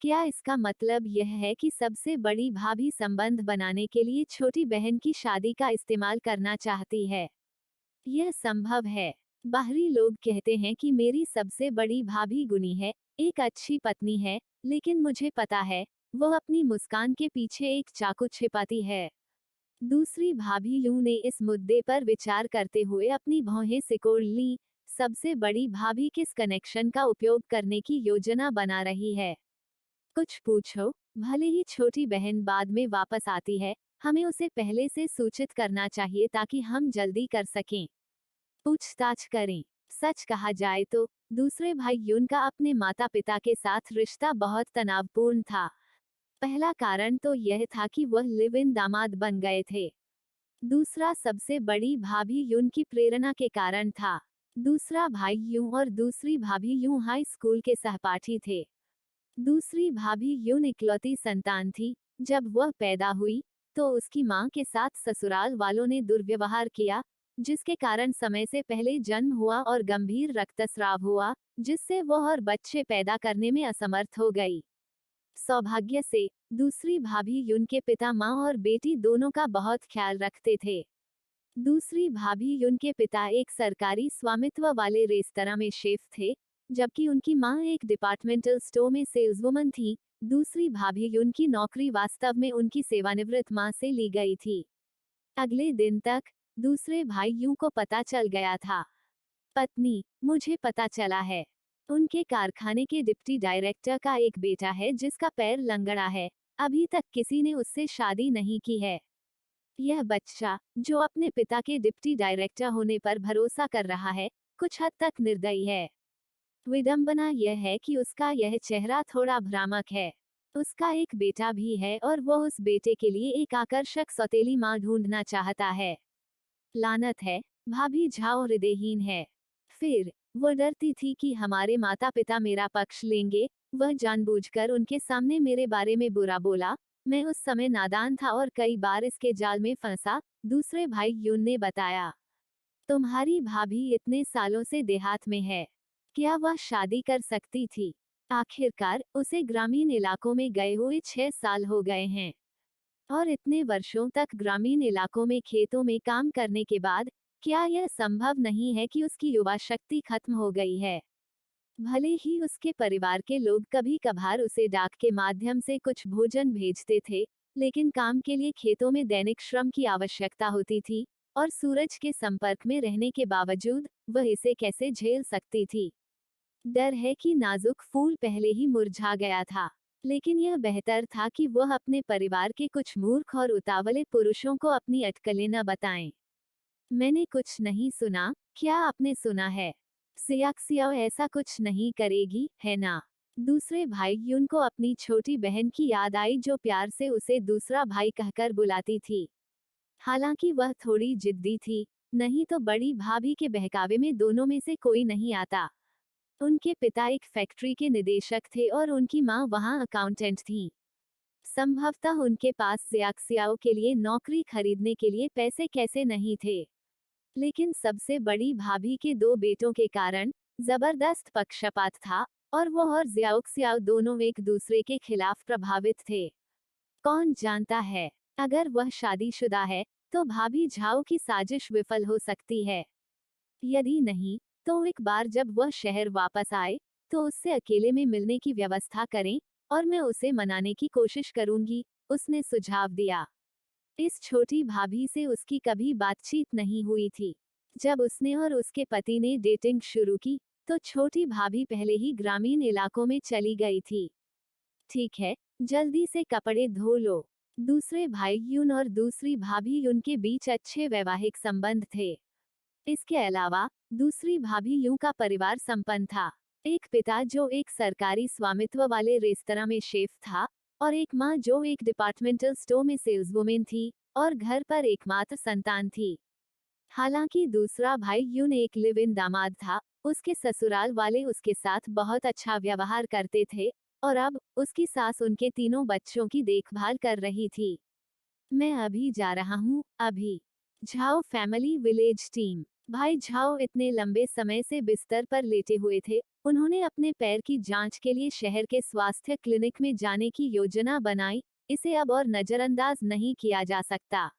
क्या इसका मतलब यह है कि सबसे बड़ी भाभी संबंध बनाने के लिए छोटी बहन की शादी का इस्तेमाल करना चाहती है? यह संभव है। बाहरी लोग कहते हैं कि मेरी सबसे बड़ी भाभी गुनी है, एक अच्छी पत्नी है, लेकिन मुझे पता है, वो अपनी मुस्कान के पीछे एक चाकू छिपाती है। दूसरी भाभी लू ने इस मुद्दे पर विचार करते हुए अपनी भौहें सिकोड़ ली। सबसे बड़ी भाभी किस कनेक्शन का उपयोग करने की योजना बना रही है? कुछ पूछो, भले ही छोटी बहन बाद में वापस आती है, हमें उसे पहले से सूचित करना चाहिए ताकि हम जल्दी कर सकें। पूछताछ करें। सच कहा जाए तो दूसरे भाई यून का अपने माता पिता के साथ रिश्ता बहुत तनावपूर्ण था। पहला कारण तो यह था कि वह लिव इन दामाद बन गए थे। दूसरा सबसे बड़ी भाभी यून की प्रेरणा के कारण था। दूसरा भाई यूं और दूसरी भाभी यूं हाई स्कूल के सहपाठी थे। दूसरी भाभी यून इकलौती संतान थी। जब वह पैदा हुई तो उसकी मां के साथ ससुराल वालों ने दुर्व्यवहार किया, जिसके कारण समय से पहले जन्म हुआ और गंभीर रक्तस्राव हुआ, जिससे वह और बच्चे पैदा करने में असमर्थ हो गई। सौभाग्य से दूसरी भाभी यून के पिता मां और बेटी दोनों का बहुत ख्याल रखते थे। दूसरी भाभी यून के पिता एक सरकारी स्वामित्व वाले रेस्तरां में शेफ थे, जबकि उनकी मां एक डिपार्टमेंटल स्टोर में सेल्सवुमन थी। दूसरी भाभी यून की नौकरी वास्तव में उनकी सेवानिवृत्त मां से ली गई थी। अगले दिन तक दूसरे भाई यूं को पता चल गया था। पत्नी, मुझे पता चला है। उनके कारखाने के डिप्टी डायरेक्टर का एक बेटा है जिसका पैर लंगड़ा है। अभी तक किसी ने उससे शादी नहीं की है। यह बच्चा, जो अपने पिता के डिप्टी डायरेक्टर होने पर भरोसा कर रहा है, कुछ हद तक निर्दयी है। विडंबना यह है कि उसका यह चेहरा थोड़ा भ्रामक है। उसका एक बेटा भी है और वह उस बेटे के लिए एक आकर्षक सौतेली मां ढूंढना चाहता है। लानत है, भाभी झाओ हृदयहीन है। फिर वो डरती थी कि हमारे माता पिता मेरा पक्ष लेंगे। वह जानबूझकर उनके सामने मेरे बारे में बुरा बोला। मैं उस समय नादान था और कई बार इसके जाल में फंसा। दूसरे भाई यून ने बताया। तुम्हारी भाभी इतने सालों से देहात में है, क्या वह शादी कर सकती थी? आखिरकार उसे ग्रामीण इलाकों में गए हुए 6 साल हो गए हैं, और इतने वर्षों तक ग्रामीण इलाकों में खेतों में काम करने के बाद क्या यह संभव नहीं है कि उसकी युवा शक्ति खत्म हो गई है? भले ही उसके परिवार के लोग कभी कभार उसे डाक के माध्यम से कुछ भोजन भेजते थे, लेकिन काम के लिए खेतों में दैनिक श्रम की आवश्यकता होती थी, और सूरज के संपर्क में रहने के बावजूद वह इसे कैसे झेल सकती थी? डर है कि नाजुक फूल पहले ही मुरझा गया था, लेकिन यह बेहतर था कि वह अपने परिवार के कुछ मूर्ख और उतावले पुरुषों को अपनी अटकलें न बताएं। मैंने कुछ नहीं सुना, क्या आपने सुना है? सियाक्सियाओ ऐसा कुछ नहीं करेगी, है ना? दूसरे भाई यून को अपनी छोटी बहन की याद आई जो प्यार से उसे दूसरा भाई कहकर बुलाती थी। हालांकि वह थोड़ी जिद्दी थी, नहीं तो बड़ी भाभी के बहकावे में दोनों में से कोई नहीं आता। उनके पिता एक फैक्ट्री के निदेशक थे और उनकी मां वहां अकाउंटेंट थी। संभवतः उनके पास जियाक्सियाओ के लिए नौकरी खरीदने के लिए पैसे कैसे नहीं थे। लेकिन सबसे बड़ी भाभी के दो बेटों के कारण जबरदस्त पक्षपात था, और वो और जियाओक्सियाओ दोनों एक दूसरे के खिलाफ प्रभावित थे। कौन जानता है, अगर वह शादीशुदा है तो भाभी झाओ की साजिश विफल हो सकती है। यदि नहीं, तो एक बार जब वह शहर वापस आए तो उससे अकेले में मिलने की व्यवस्था करें, और मैं उसे मनाने की कोशिश करूंगी, उसने सुझाव दिया। इस छोटी भाभी से उसकी कभी बातचीत नहीं हुई थी। जब उसने और उसके पति ने डेटिंग शुरू की तो छोटी भाभी पहले ही ग्रामीण इलाकों में चली गई थी। ठीक है, जल्दी से कपड़े धो लो। दूसरे भाई यून और दूसरी भाभी यून के बीच अच्छे वैवाहिक संबंध थे। इसके अलावा दूसरी भाभी यूं का परिवार संपन्न था। एक पिता जो एक सरकारी स्वामित्व वाले रेस्तरां में शेफ था, और एक मां जो एक डिपार्टमेंटल स्टोर में सेल्सवुमेन थी, और घर पर एकमात्र संतान थी। हालांकि दूसरा भाई यून एक लिव इन दामाद था, उसके ससुराल वाले उसके साथ बहुत अच्छा व्यवहार करते थे, और अब उसकी सास उनके तीनों बच्चों की देखभाल कर रही थी। मैं अभी जा रहा हूँ, अभी। Zhao family village team. भाई झाओ इतने लंबे समय से बिस्तर पर लेटे हुए थे, उन्होंने अपने पैर की जांच के लिए शहर के स्वास्थ्य क्लिनिक में जाने की योजना बनाई। इसे अब और नजरअंदाज नहीं किया जा सकता।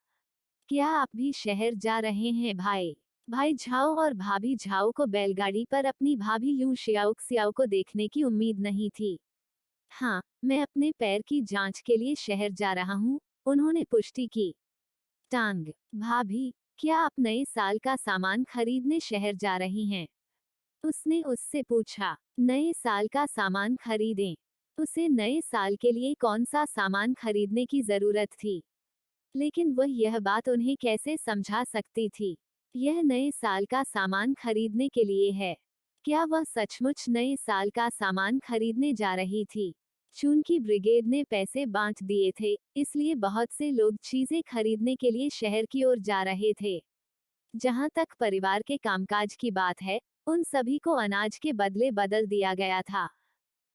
क्या आप भी शहर जा रहे हैं भाई? भाई झाओ और भाभी झाओ को बैलगाड़ी पर अपनी भाभी यूं शियाओ सियाओ को देखने की उम्मीद नहीं थी। हाँ, मैं अपने पैर की जांच के लिए शहर जा रहा हूँ, उन्होंने पुष्टि की। टांग। भाभी, क्या आप नए साल का सामान खरीदने शहर जा रही हैं? उसने उससे पूछा। नए साल का सामान खरीदें? उसे नए साल के लिए कौन सा सामान खरीदने की जरूरत थी? लेकिन वह यह बात उन्हें कैसे समझा सकती थी? यह नए साल का सामान खरीदने के लिए है। क्या वह सचमुच नए साल का सामान खरीदने जा रही थी? चूंकि ब्रिगेड ने पैसे बांट दिए थे, इसलिए बहुत से लोग चीजें खरीदने के लिए शहर की ओर जा रहे थे। जहां तक परिवार के कामकाज की बात है, उन सभी को अनाज के बदले बदल दिया गया था।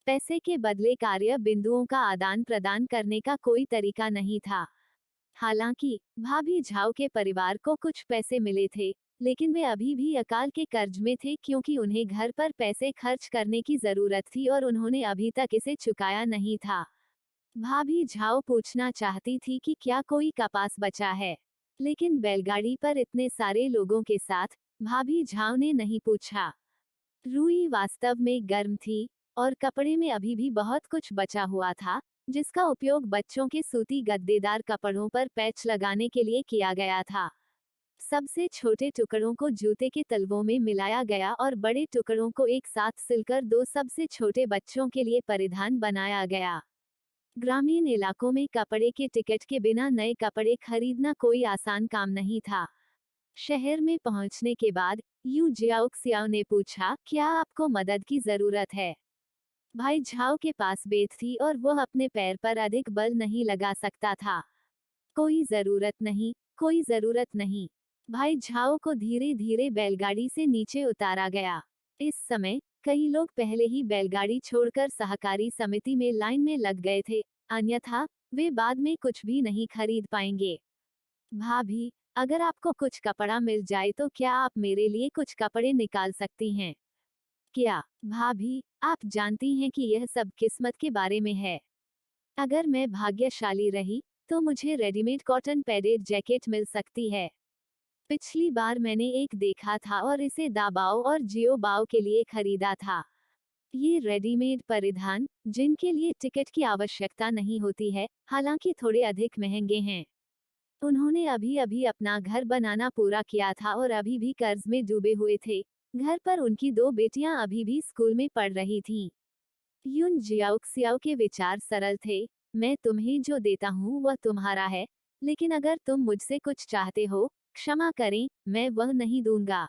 पैसे के बदले कार्य बिंदुओं का आदान प्रदान करने का कोई तरीका नहीं था। हालांकि भाभी झाओ के परिवार को कुछ पैसे मिले थे, लेकिन वे अभी भी अकाल के कर्ज में थे क्योंकि उन्हें घर पर पैसे खर्च करने की जरूरत थी और उन्होंने अभी तक इसे चुकाया नहीं था। भाभी झाओ पूछना चाहती थी कि क्या कोई कपास बचा है, लेकिन बैलगाड़ी पर इतने सारे लोगों के साथ भाभी झाओ ने नहीं पूछा। रूई वास्तव में गर्म थी और कपड़े में अभी भी बहुत कुछ बचा हुआ था, जिसका उपयोग बच्चों के सूती गद्देदार कपड़ों पर पैच लगाने के लिए किया गया था। सबसे छोटे टुकड़ों को जूते के तलवों में मिलाया गया और बड़े टुकड़ों को एक साथ सिलकर दो सबसे छोटे बच्चों के लिए परिधान बनाया गया। ग्रामीण इलाकों में कपड़े के टिकट के बिना नए कपड़े खरीदना कोई आसान काम नहीं था। शहर में पहुंचने के बाद यू जियाओक्सियाओ ने पूछा, क्या आपको मदद की जरूरत है? भाई झाओ के पास बेत थी और वह अपने पैर पर अधिक बल नहीं लगा सकता था। कोई जरूरत नहीं, कोई जरूरत नहीं। भाई झाओ को धीरे धीरे बैलगाड़ी से नीचे उतारा गया। इस समय कई लोग पहले ही बैलगाड़ी छोड़कर सहकारी समिति में लाइन में लग गए थे, अन्यथा वे बाद में कुछ भी नहीं खरीद पाएंगे। भाभी, अगर आपको कुछ कपड़ा मिल जाए तो क्या आप मेरे लिए कुछ कपड़े निकाल सकती हैं? क्या? भाभी, आप जानती हैं कि यह सब किस्मत के बारे में है। अगर मैं भाग्यशाली रही, तो मुझे रेडीमेड कॉटन पैडेड जैकेट मिल सकती है। पिछली बार मैंने एक देखा था और इसे दाबाओ और जियो बाओ के लिए खरीदा था। ये रेडीमेड परिधान, जिनके लिए टिकट की आवश्यकता नहीं होती है, हालांकि थोड़े अधिक महंगे हैं। उन्होंने अभी अभी अपना घर बनाना पूरा किया था और अभी भी कर्ज में डूबे हुए थे। घर पर उनकी दो बेटियां अभी भी स्कूल में पढ़ रही थीं। युन जियाओक्सियाओ के विचार सरल थे। मैं तुम्हें जो देता हूँ वह तुम्हारा है, लेकिन अगर तुम मुझसे कुछ चाहते हो, क्षमा करें, मैं वह नहीं दूंगा।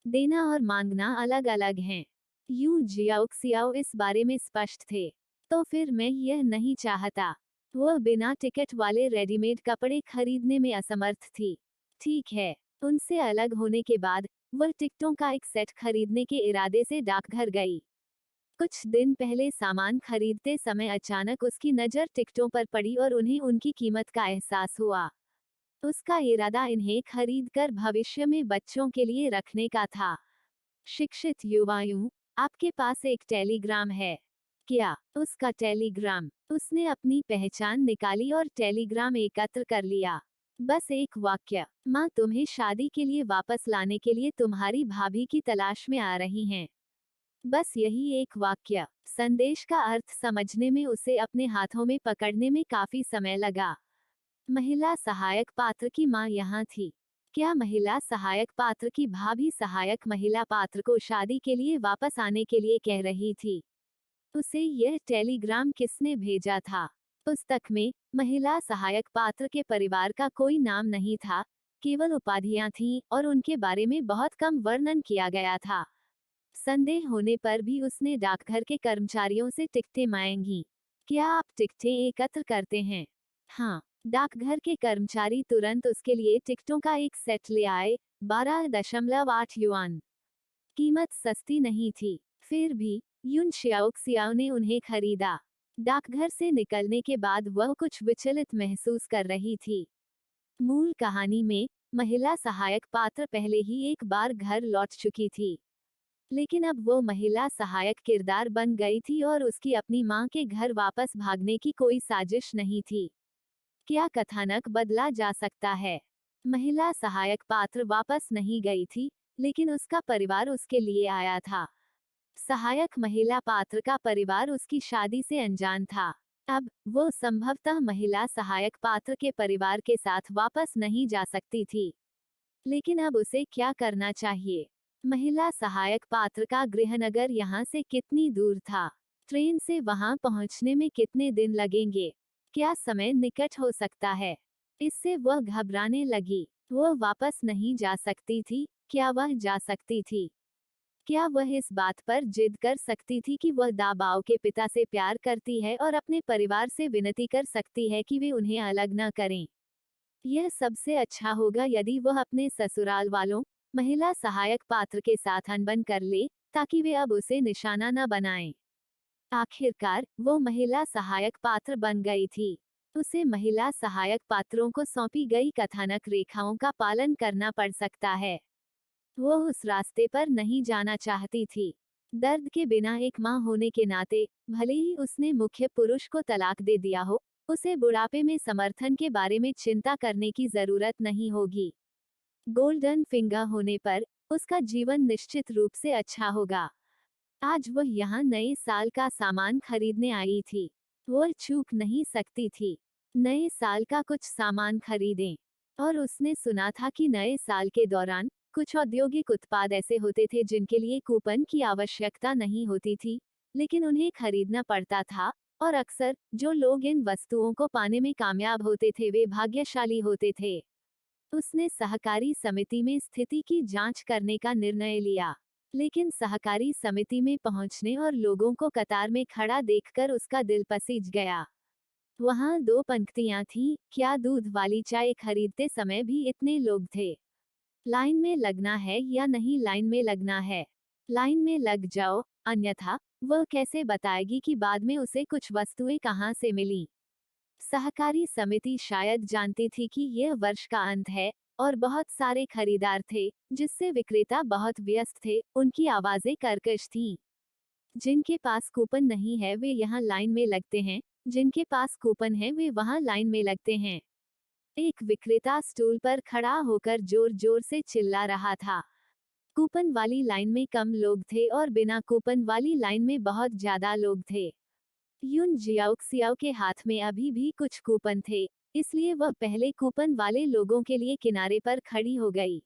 देना और मांगना अलग अलग हैं। यू जियाओक्सियाओ इस बारे में स्पष्ट थे। तो फिर मैं यह नहीं चाहता। वह बिना टिकट वाले रेडीमेड कपड़े खरीदने में असमर्थ थी। ठीक है। उनसे अलग होने के बाद वह टिकटों का एक सेट खरीदने के इरादे से डाकघर गई। कुछ दिन पहले सामान खरीदते समय अचानक उसकी नज़र टिकटों पर पड़ी और उन्हें उनकी कीमत का एहसास हुआ। उसका इरादा इन्हें खरीदकर भविष्य में बच्चों के लिए रखने का था। शिक्षित युवाओं, आपके पास एक टेलीग्राम है क्या? उसका टेलीग्राम। उसने अपनी पहचान निकाली और टेलीग्राम एकत्र कर लिया। बस एक वाक्य, माँ तुम्हें शादी के लिए वापस लाने के लिए तुम्हारी भाभी की तलाश में आ रही हैं। बस यही एक वाक्य। संदेश का अर्थ समझने में उसे अपने हाथों में पकड़ने में काफी समय लगा। महिला सहायक पात्र की मां यहाँ थी। क्या महिला सहायक पात्र की भाभी सहायक महिला पात्र को शादी के लिए वापस आने के लिए कह रही थी? उसे यह टेलीग्राम किसने भेजा था? पुस्तक में महिला सहायक पात्र के परिवार का कोई नाम नहीं था, केवल उपाधियां थीं और उनके बारे में बहुत कम वर्णन किया गया था। संदेह होने पर भी उसने डाकघर के कर्मचारियों से टिकटें मांगी। क्या आप टिकटें एकत्र करते हैं? हाँ। डाकघर के कर्मचारी तुरंत उसके लिए टिकटों का एक सेट ले आए। 12.8 युआन। कीमत सस्ती नहीं थी, फिर भी युन शियाओक्सियाओ ने उन्हें खरीदा। डाकघर से निकलने के बाद वह कुछ विचलित महसूस कर रही थी। मूल कहानी में महिला सहायक पात्र पहले ही एक बार घर लौट चुकी थी, लेकिन अब वो महिला सहायक किरदार बन गई थी और उसकी अपनी मां के घर वापस भागने की कोई साजिश नहीं थी। क्या कथानक बदला जा सकता है? महिला सहायक पात्र वापस नहीं गई थी, लेकिन उसका परिवार उसके लिए आया था। सहायक महिला पात्र का परिवार उसकी शादी से अनजान था। अब वो संभवतः महिला सहायक पात्र के परिवार के साथ वापस नहीं जा सकती थी। लेकिन अब उसे क्या करना चाहिए? महिला सहायक पात्र का गृहनगर यहाँ से कितनी दूर था? ट्रेन से वहां पहुंचने में कितने दिन लगेंगे? क्या समय निकट हो सकता है? इससे वह घबराने लगी। वह वापस नहीं जा सकती थी। क्या वह जा सकती थी? क्या वह इस बात पर जिद कर सकती थी कि वह दाबाओ के पिता से प्यार करती है और अपने परिवार से विनती कर सकती है कि वे उन्हें अलग न करें? यह सबसे अच्छा होगा यदि वह अपने ससुराल वालों, महिला सहायक पात्र के साथ अनबन कर ले, ताकि वे अब उसे निशाना न बनाएं। आखिरकार वो महिला सहायक पात्र बन गई थी। उसे महिला सहायक पात्रों को सौंपी गई कथानक रेखाओं का पालन करना पड़ सकता है। वो उस रास्ते पर नहीं जाना चाहती थी। दर्द के बिना एक मां होने के नाते, भले ही उसने मुख्य पुरुष को तलाक दे दिया हो, उसे बुढ़ापे में समर्थन के बारे में चिंता करने की जरूरत नहीं होगी। गोल्डन फिंगर होने पर उसका जीवन निश्चित रूप से अच्छा होगा। आज वह यहाँ नए साल का सामान खरीदने आई थी। वह चूक नहीं सकती थी। नए साल का कुछ सामान खरीदें। और उसने सुना था कि नए साल के दौरान कुछ औद्योगिक उत्पाद ऐसे होते थे जिनके लिए कूपन की आवश्यकता नहीं होती थी, लेकिन उन्हें खरीदना पड़ता था। और अक्सर जो लोग इन वस्तुओं को पाने में कामयाब होते थे वे भाग्यशाली होते थे। उसने सहकारी समिति में स्थिति की जांच करने का निर्णय लिया, लेकिन सहकारी समिति में पहुंचने और लोगों को कतार में खड़ा देखकर उसका दिल पसीज गया। वहां दो पंक्तियां थीं, क्या दूध वाली चाय खरीदते समय भी इतने लोग थे? लाइन में लगना है या नहीं लाइन में लगना है? लाइन में लग जाओ, अन्यथा वह कैसे बताएगी कि बाद में उसे कुछ वस्तुएं कहां से मिली? सहकारी समिति शायद जानती थी कि यह वर्ष का अंत है और बहुत सारे खरीदार थे, जिससे विक्रेता बहुत व्यस्त थे। उनकी आवाजें कर्कश थीं। जिनके पास कूपन नहीं है वे यहाँ लाइन में लगते हैं, जिनके पास कूपन है वे वहाँ लाइन में लगते हैं। एक विक्रेता स्टूल पर खड़ा होकर जोर जोर से चिल्ला रहा था। कूपन वाली लाइन में कम लोग थे और बिना कूपन वाली लाइन में बहुत ज्यादा लोग थे। यून जियाओक्सियाओ के हाथ में अभी भी कुछ कूपन थे, इसलिए वह पहले कूपन वाले लोगों के लिए किनारे पर खड़ी हो गई।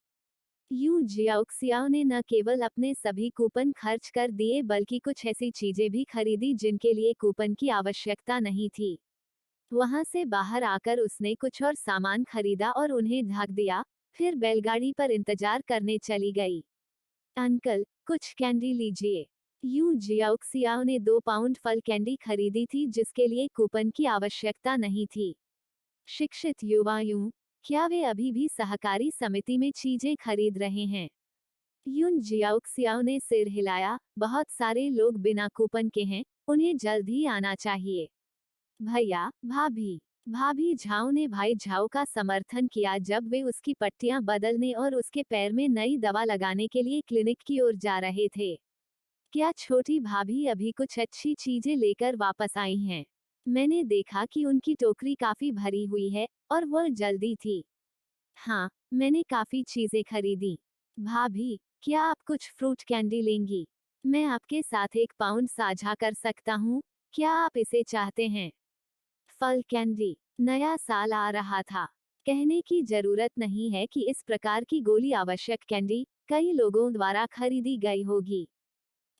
यू जियाओक्सियाओ ने न केवल अपने सभी कूपन खर्च कर दिए बल्कि कुछ ऐसी चीजें भी खरीदी जिनके लिए कूपन की आवश्यकता नहीं थी। वहां से बाहर आकर उसने कुछ और सामान खरीदा और उन्हें ढक दिया, फिर बैलगाड़ी पर इंतजार करने चली गई। अंकल, कुछ कैंडी लीजिए। यू जियाओक्सियाओ ने 2 पाउंड फल कैंडी खरीदी थी जिसके लिए कूपन की आवश्यकता नहीं थी। शिक्षित युवा यूं, क्या वे अभी भी सहकारी समिति में चीजें खरीद रहे हैं? यून जियाओक्सियाओ ने सिर हिलाया, बहुत सारे लोग बिना कूपन के हैं, उन्हें जल्द ही आना चाहिए। भैया, भाभी। भाभी झाओ ने भाई झाओ का समर्थन किया जब वे उसकी पट्टियां बदलने और उसके पैर में नई दवा लगाने के लिए क्लिनिक की ओर जा रहे थे। क्या छोटी भाभी अभी कुछ अच्छी चीजें लेकर वापस आई हैं? मैंने देखा कि उनकी टोकरी काफी भरी हुई है और वह जल्दी थी। हाँ, मैंने काफी चीजें खरीदी। भाभी, क्या आप कुछ फ्रूट कैंडी लेंगी? मैं आपके साथ 1 पाउंड साझा कर सकता हूँ। क्या आप इसे चाहते हैं? फल कैंडी। नया साल आ रहा था। कहने की जरूरत नहीं है कि इस प्रकार की गोली आवश्यक कैंडी कई लोगों द्वारा खरीदी गई होगी।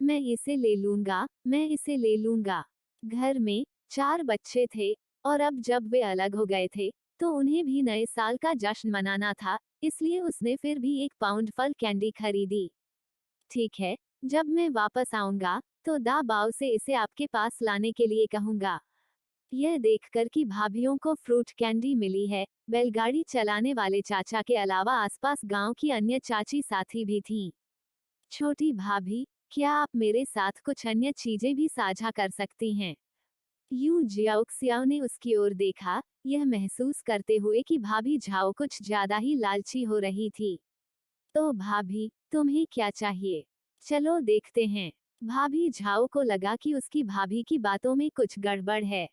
मैं इसे ले लूंगा, मैं इसे ले लूंगा। घर में 4 बच्चे थे और अब जब वे अलग हो गए थे तो उन्हें भी नए साल का जश्न मनाना था, इसलिए उसने फिर भी 1 पाउंड फल कैंडी खरीदी। ठीक है, जब मैं वापस आऊंगा तो दा बाव से इसे आपके पास लाने के लिए कहूंगा। यह देखकर कि भाभीियों को फ्रूट कैंडी मिली है, बैलगाड़ी चलाने वाले चाचा के अलावा आसपास गांव की अन्य चाची साथी भी थीं। छोटी भाभी, क्या आप मेरे साथ कुछ अन्य चीजें भी साझा कर सकती हैं? यू जियाओक्सियाओ ने उसकी ओर देखा, यह महसूस करते हुए कि भाभी झाओ कुछ ज्यादा ही लालची हो रही थी। तो भाभी, तुम्हें क्या चाहिए? चलो देखते हैं। भाभी झाओ को लगा कि उसकी भाभी की बातों में कुछ गड़बड़ है।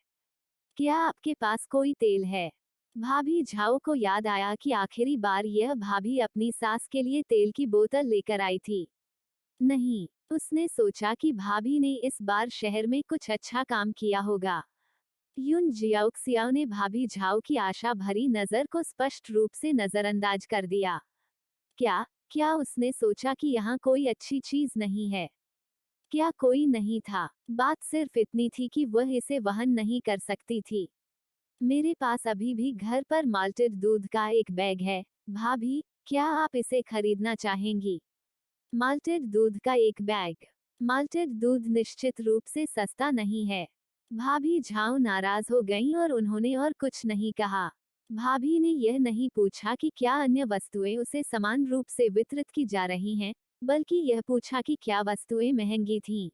क्या आपके पास कोई तेल है? भाभी झाओ को याद आया कि आखिरी बार यह भाभी अपनी सास के लिए तेल की बोतल लेकर आई थी। नहीं, उसने सोचा कि भाभी ने इस बार शहर में कुछ अच्छा काम किया होगा। युन जियाओक्सियाओ ने भाभी झाओ की आशा भरी नजर को स्पष्ट रूप से नजरअंदाज कर दिया। क्या क्या उसने सोचा कि यहाँ कोई अच्छी चीज नहीं है? क्या कोई नहीं था? बात सिर्फ इतनी थी कि वह इसे वहन नहीं कर सकती थी। मेरे पास अभी भी घर पर माल्टेड दूध का एक बैग है, भाभी, क्या आप इसे खरीदना चाहेंगी? माल्टेड दूध का एक बैग। माल्टेड दूध निश्चित रूप से सस्ता नहीं है। भाभी झाओ नाराज हो गईं और उन्होंने और कुछ नहीं कहा। भाभी ने यह नहीं पूछा कि क्या अन्य वस्तुएं उसे समान रूप से वितरित की जा रही हैं, बल्कि यह पूछा कि क्या वस्तुएं महंगी थीं।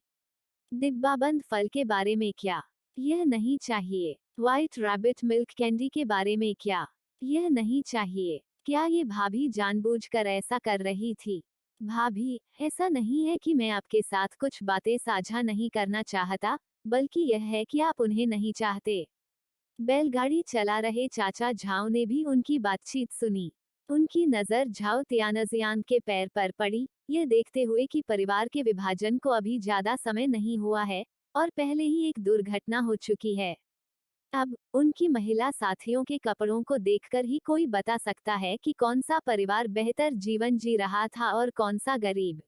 डिब्बाबंद फल के बारे में क्या? यह नहीं चाहिए। व्हाइट रैबिट मिल्क कैंडी के बारे में क्या? यह नहीं चाहिए। क्या ये भाभी जानबूझकर ऐसा कर रही थी? भाभी, ऐसा नहीं है कि मैं आपके साथ कुछ बातें साझा नहीं करना चाहता, बल्कि यह है कि आप उन्हें नहीं चाहते। बैलगाड़ी चला रहे चाचा झाओ ने भी उनकी बातचीत सुनी। उनकी नजर झाओ तियानजियान के पैर पर पड़ी, यह देखते हुए कि परिवार के विभाजन को अभी ज्यादा समय नहीं हुआ है और पहले ही एक दुर्घटना हो चुकी है। अब उनकी महिला साथियों के कपड़ों को देखकर ही कोई बता सकता है कि कौन सा परिवार बेहतर जीवन जी रहा था और कौन सा गरीब।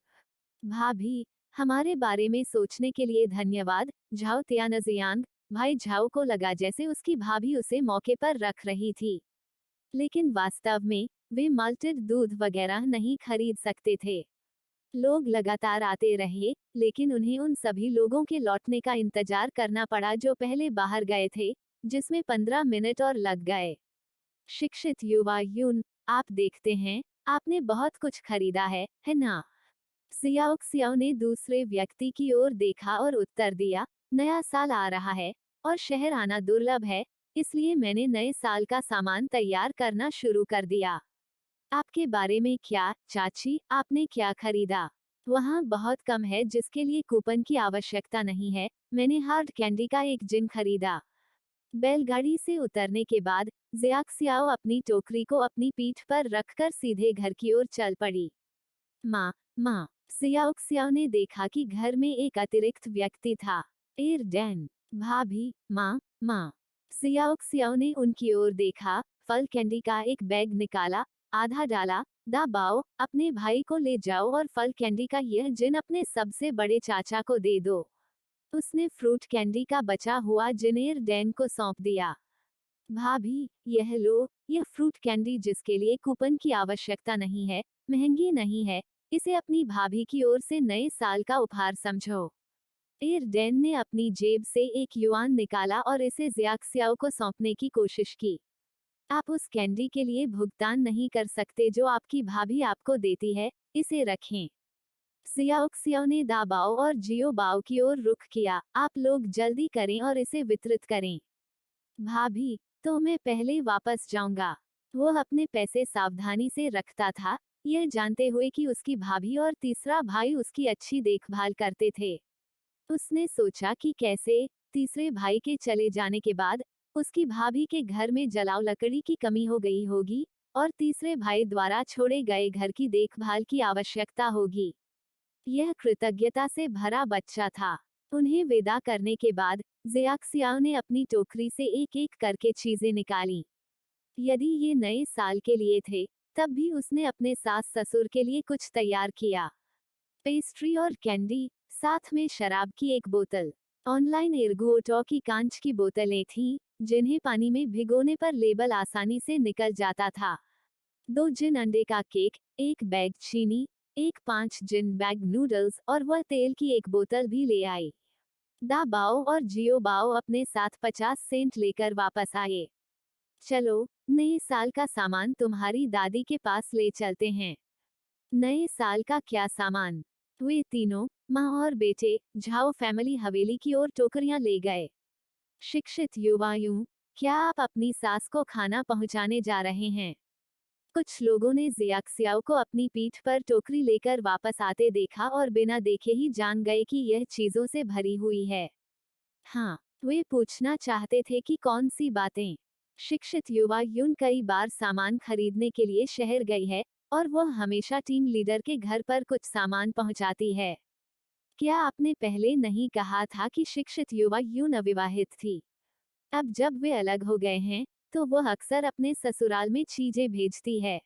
भाभी, हमारे बारे में सोचने के लिए धन्यवाद। झाओ तियानजियांग, भाई झाओ को लगा जैसे उसकी भाभी उसे मौके पर रख रही थी। लेकिन वास्तव में वे माल्टेड दूध वगैरह नहीं खरीद सकते थे। लोग लगातार आते रहे, लेकिन उन्हें उन सभी लोगों के लौटने का इंतजार करना पड़ा जो पहले बाहर गए थे, जिसमें 15 मिनट और लग गए। शिक्षित युवा यून, आप देखते हैं, आपने बहुत कुछ खरीदा है ना? सियाओक्सियाओ ने दूसरे व्यक्ति की ओर देखा और उत्तर दिया, नया साल आ रहा है और शहर आना दुर्लभ है, इसलिए मैंने नए साल का सामान तैयार करना शुरू कर दिया। आपके बारे में क्या, चाची, आपने क्या खरीदा? वहाँ बहुत कम है जिसके लिए कूपन की आवश्यकता नहीं है, मैंने हार्ड कैंडी का एक जिन खरीदा। बैलगाड़ी से उतरने के बाद जियाक्सियाओ अपनी टोकरी को अपनी पीठ पर रखकर सीधे घर की ओर चल पड़ी। माँ, माँ, सियाओक्सियाओ ने देखा कि घर में एक अतिरिक्त व्यक्ति था। एर डैन, भाभी, माँ, माँ। सियाओक्सियाओ ने उनकी ओर देखा, फल कैंडी का एक बैग निकाला, आधा डाला, दा बाओ, अपने भाई को ले जाओ और फल कैंडी का यह जिन अपने सबसे बड़े चाचा को दे दो। उसने फ्रूट कैंडी का बचा हुआ जिन एर डैन को सौंप दिया। भाभी, यह लो, यह फ्रूट कैंडी जिसके लिए कूपन की आवश्यकता नहीं है, महंगी नहीं है, इसे अपनी भाभी की ओर से नए साल का उपहार समझो। एर डैन ने अपनी जेब से एक युआन निकाला और इसे जियाक्सियाओ को सौंपने की कोशिश की। आप उस कैंडी के लिए भुगतान नहीं कर सकते जो आपकी भाभी आपको देती है, इसे रखें। सियाओक्सियाओ ने दाबाओ और जियो बाओ की ओर रुख किया, आप लोग जल्दी करें और इसे वितरित करें। भाभी, तो मैं पहले वापस जाऊंगा। वो अपने पैसे सावधानी से रखता था, यह जानते हुए कि उसकी भाभी और तीसरा भाई उसकी अच्छी देखभाल करते थे। उसने सोचा कि कैसे तीसरे भाई के चले जाने के बाद उसकी भाभी के घर में जलाऊ लकड़ी की कमी हो गई होगी और तीसरे भाई द्वारा छोड़े गए घर की देखभाल की आवश्यकता होगी। यह कृतज्ञता से भरा बच्चा था। उन्हें विदा करने के बाद जियाक्सियाओ ने अपनी टोकरी से एक एक करके चीजें निकाली। यदि ये नए साल के लिए थे, तब भी उसने अपने सास ससुर के लिए कुछ तैयार किया। पेस्ट्री और कैंडी, साथ में शराब की एक बोतल। ऑनलाइन एर्गोटो की कांच की बोतलें थीं, जिन्हें पानी में भिगोने पर लेबल आसानी से निकल जाता था। 2 जिन अंडे का केक, एक बैग चीनी, एक 5 जिन बैग नूडल्स और वह तेल की एक बोतल भी ले आई। दा बाओ और जियो बाओ अपने साथ 50 सेंट लेकर वापस आए। चलो, नए साल का सामान तुम्हारी दादी के पास ले चलते हैं। नए साल का क्या सामान? वे तीनों, माँ और बेटे, झाओ फैमिली हवेली की ओर टोकरियां ले गए। शिक्षित युवा यूं, क्या आप अपनी सास को खाना पहुंचाने जा रहे हैं? कुछ लोगों ने जियाक्सियाओ को अपनी पीठ पर टोकरी लेकर वापस आते देखा और बिना देखे ही जान गए कि यह चीजों से भरी हुई है। हाँ, वे पूछना चाहते थे कि कौन सी बातें। शिक्षित युवा यून कई बार सामान खरीदने के लिए शहर गई है और वह हमेशा टीम लीडर के घर पर कुछ सामान पहुंचाती है। क्या आपने पहले नहीं कहा था कि शिक्षित युवा यून अविवाहित थी? अब जब वे अलग हो गए हैं, तो वह अक्सर अपने ससुराल में चीजें भेजती है।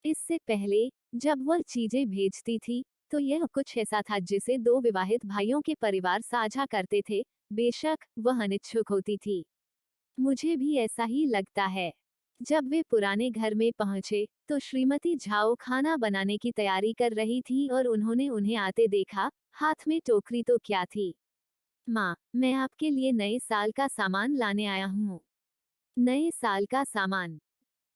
इससे पहले, जब वह चीजें भेजती थी, तो यह कुछ ऐसा था जिसे दो विवाहित भाइयों के परिवार साझा करते थे, बेशक वह अनिच्छुक होती थी। मुझे भी ऐसा ही लगता है। जब वे पुराने घर में पहुंचे, तो श्रीमती झाओ खाना बनाने की तैयारी कर रही थी और उन्होंने उन्हें आते देखा, हाथ में टोकरी तो क्या थी। माँ, मैं आपके लिए नए साल का सामान लाने आया हूँ। नए साल का सामान।